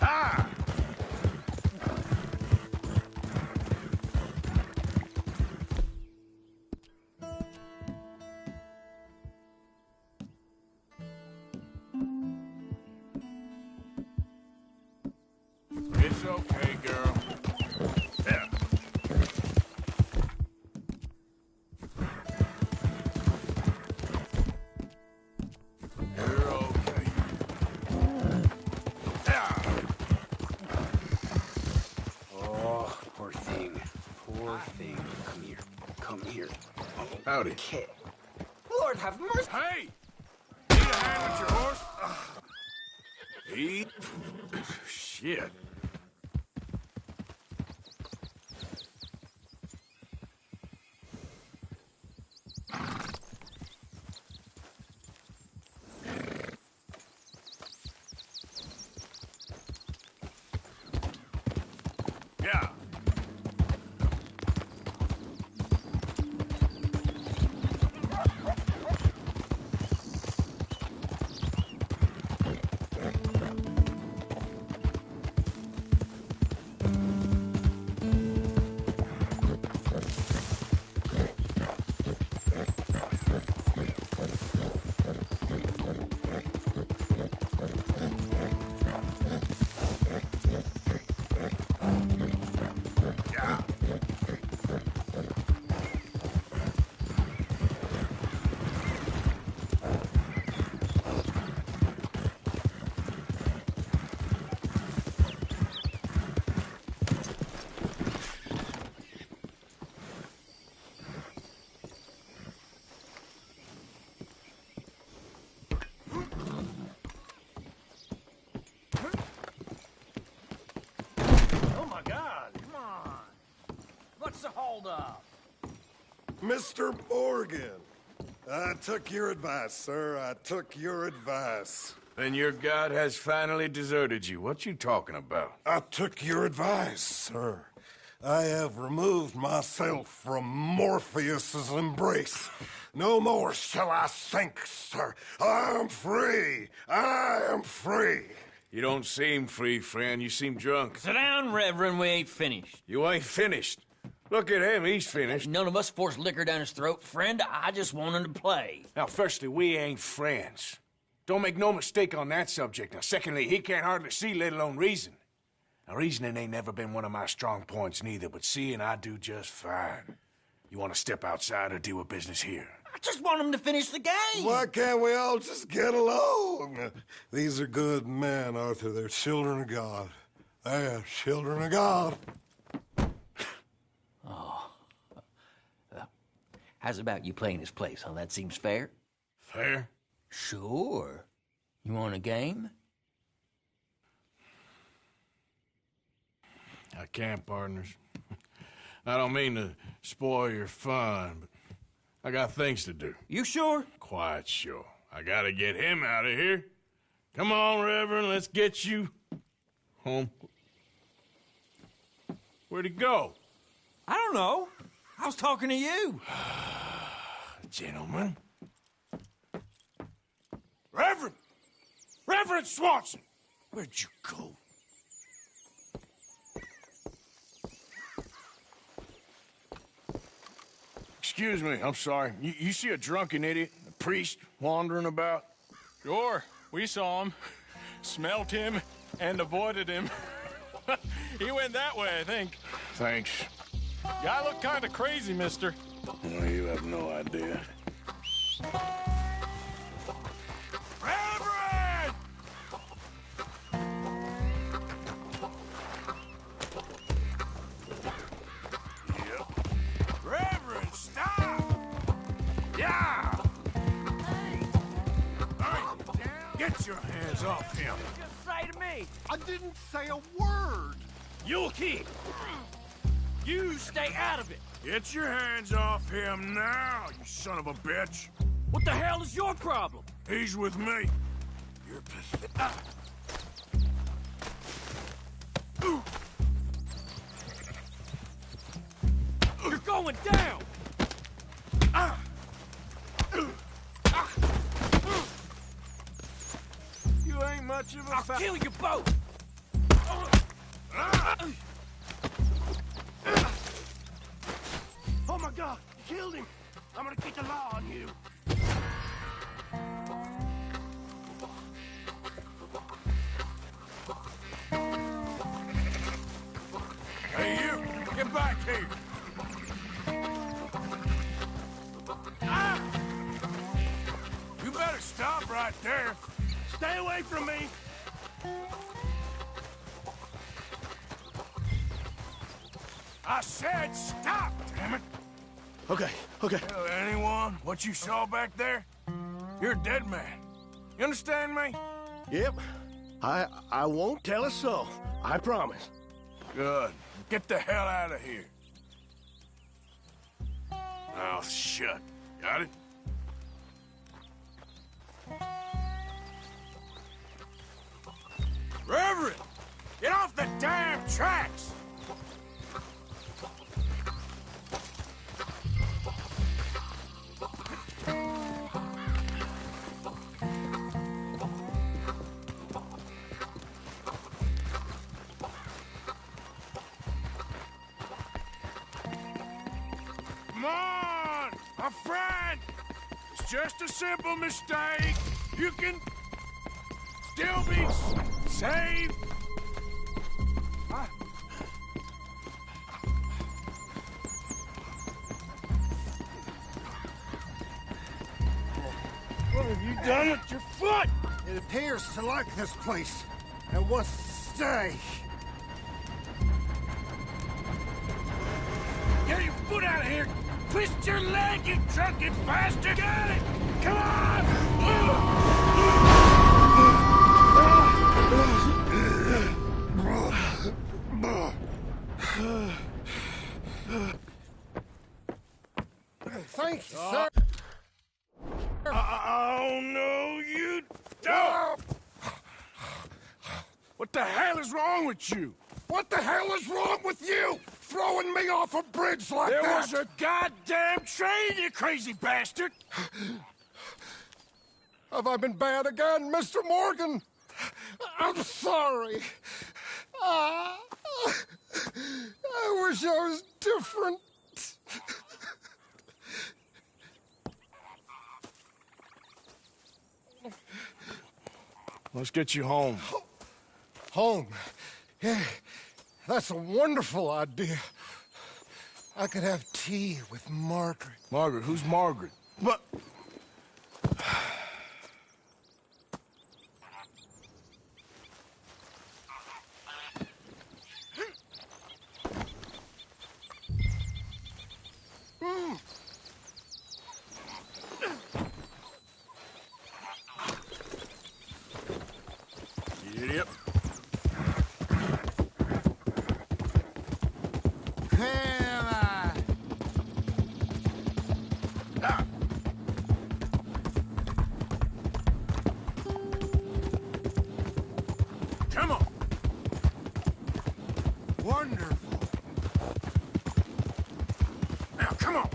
Ah! It's okay, girl. Yeah. You're okay. Yeah. Oh, poor thing. Poor thing. Come here. Come here. Howdy. Okay. Lord have mercy. Hey! Need a hand with your horse? Eat. Shit. Yeah. Oh my God, come on. What's the holdup? Mr. Morgan, I took your advice, sir. I took your advice. Then your god has finally deserted you. What you talking about? I took your advice, sir. I have removed myself from Morpheus's embrace. No more shall I sink, sir. I am free. I am free. You don't seem free, friend. You seem drunk. Sit down, Reverend. We ain't finished. You ain't finished. Look at him. He's finished. None of us forced liquor down his throat. Friend, I just want him to play. Now, firstly, we ain't friends. Don't make no mistake on that subject. Now, secondly, he can't hardly see, let alone reason. Now, reasoning ain't never been one of my strong points neither, but seeing I do just fine. You want to step outside or deal with business here? I just want him to finish the game. Why can't we all just get along? These are good men, Arthur. They're children of God. They're children of God. Oh. How's about you playing his place, huh? That seems fair? Fair? Sure. You want a game? I can't, partners. I don't mean to spoil your fun, but I got things to do. You sure? Quite sure. I gotta get him out of here. Come on, Reverend, let's get you home. Where'd he go? I don't know. I was talking to you. Gentlemen. Reverend! Reverend Swanson! Where'd you go? Excuse me, I'm sorry. You see a drunken idiot, a priest, wandering about? Sure, we saw him, smelt him, and avoided him. He went that way, I think. Thanks. Yeah, I look kind of crazy, mister. Well, you have no idea. Reverend! Yep. Reverend, stop! Yeah! Get your hands off him. Just say to me. I didn't say a word. You'll keep. You stay out of it. Get your hands off him now, you son of a bitch. What the hell is your problem? He's with me. You're pathetic. You're going down. You ain't much of a I'll kill you both. Oh my God, you killed him. I'm gonna get the law on you. Hey, you! Get back here! Ah! You better stop right there. Stay away from me. I said stop, damn it! Okay. Tell anyone what you saw back there? You're a dead man. You understand me? Yep. I won't tell a soul. I promise. Good. Get the hell out of here. Mouth shut. Got it? Reverend! Get off the damn tracks! Come on! A friend! It's just a simple mistake. You can still be saved. What have you done with your foot? It appears to like this place and wants to stay. Get your foot out of here! Twist your leg, you drunken bastard! Get it! Come on! Thank you, sir. Oh, no, you don't! What the hell is wrong with you? What the hell is wrong with you? Throwing me off a bridge like There that? was a goddamn train, you crazy bastard! Have I been bad again, Mr. Morgan? I'm sorry. I wish I was different. Let's get you home. Home? Yeah, that's a wonderful idea. I could have tea with Margaret. Margaret? Who's Margaret? What? Idiot. Come on. Wonderful. Now, come on.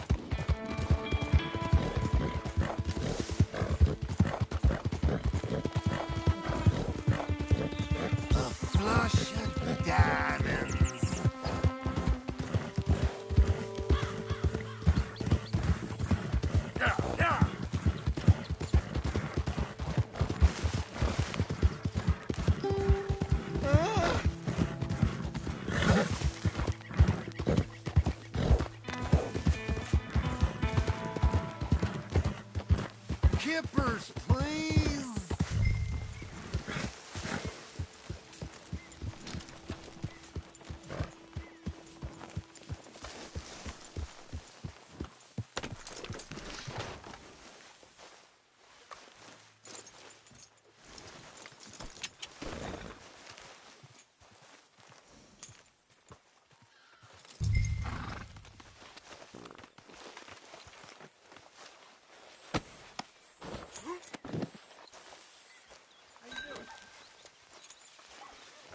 please.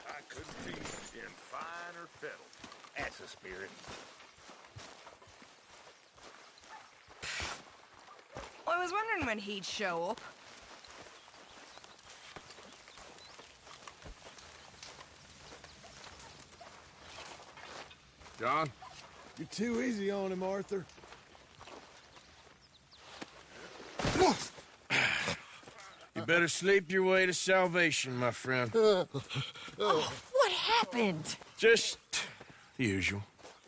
I couldn't be in finer fettle. That's the spirit. Well, I was wondering when he'd show up. John? You're too easy on him, Arthur. You better sleep your way to salvation, my friend. Oh, what happened? Just the usual.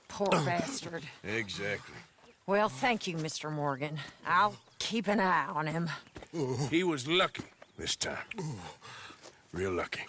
Poor bastard. Exactly. Well, thank you, Mr. Morgan. I'll keep an eye on him. He was lucky this time. Real lucky.